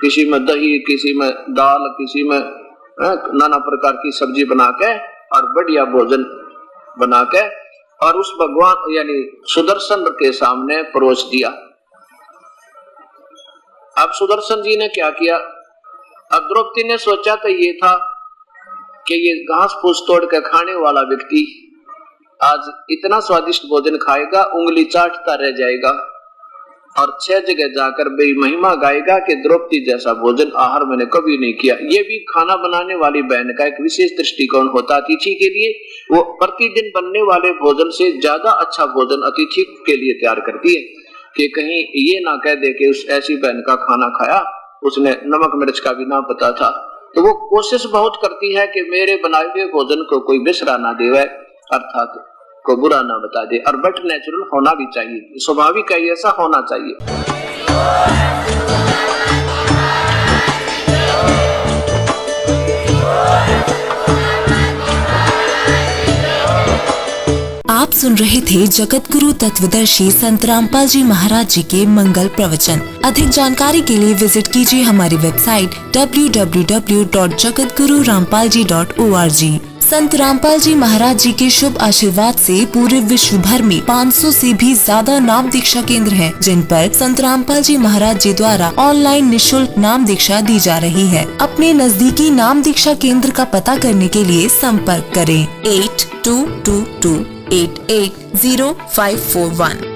किसी में दही, किसी में दाल, किसी में नाना प्रकार की सब्जी बना के और बढ़िया भोजन बना के और उस भगवान यानी सुदर्शन के सामने परोस दिया। अब सुदर्शन जी ने क्या किया, अब द्रौपदी ने सोचा तो ये था कि ये घास फूस तोड़ कर खाने वाला व्यक्ति आज इतना स्वादिष्ट भोजन खाएगा, उंगली चाटता रह जाएगा और 6 जगह जाकर बड़ी महिमा गाएगा कि द्रौपदी जैसा भोजन आहार मैंने कभी नहीं किया। ये भी खाना बनाने वाली बहन का एक विशेष दृष्टिकोण होता अतिथि के लिए। वो प्रतिदिन बनने वाले भोजन से ज्यादा अच्छा भोजन अतिथि के लिए तैयार करती है कि कहीं ये ना कह दे कि उस ऐसी बहन का खाना खाया, उसने नमक मिर्च का भी ना पता था। तो वो कोशिश बहुत करती है कि मेरे बनाए हुए भोजन को कोई बिसरा ना देवे, अर्थात को बुरा ना बता दे, और बट नेचुरल होना भी चाहिए, स्वाभाविक है, ऐसा होना चाहिए। आप सुन रहे थे जगत गुरु तत्वदर्शी संत रामपाल जी महाराज जी के मंगल प्रवचन। अधिक जानकारी के लिए विजिट कीजिए हमारी वेबसाइट www.jagatgururampalji.org। संत रामपाल जी महाराज जी के शुभ आशीर्वाद से पूरे विश्व भर में 500 से भी ज्यादा नाम दीक्षा केंद्र हैं, जिन पर संत रामपाल जी महाराज जी द्वारा ऑनलाइन निशुल्क नाम दीक्षा दी जा रही है। अपने नजदीकी नाम दीक्षा केंद्र का पता करने के लिए संपर्क करें 8222880541।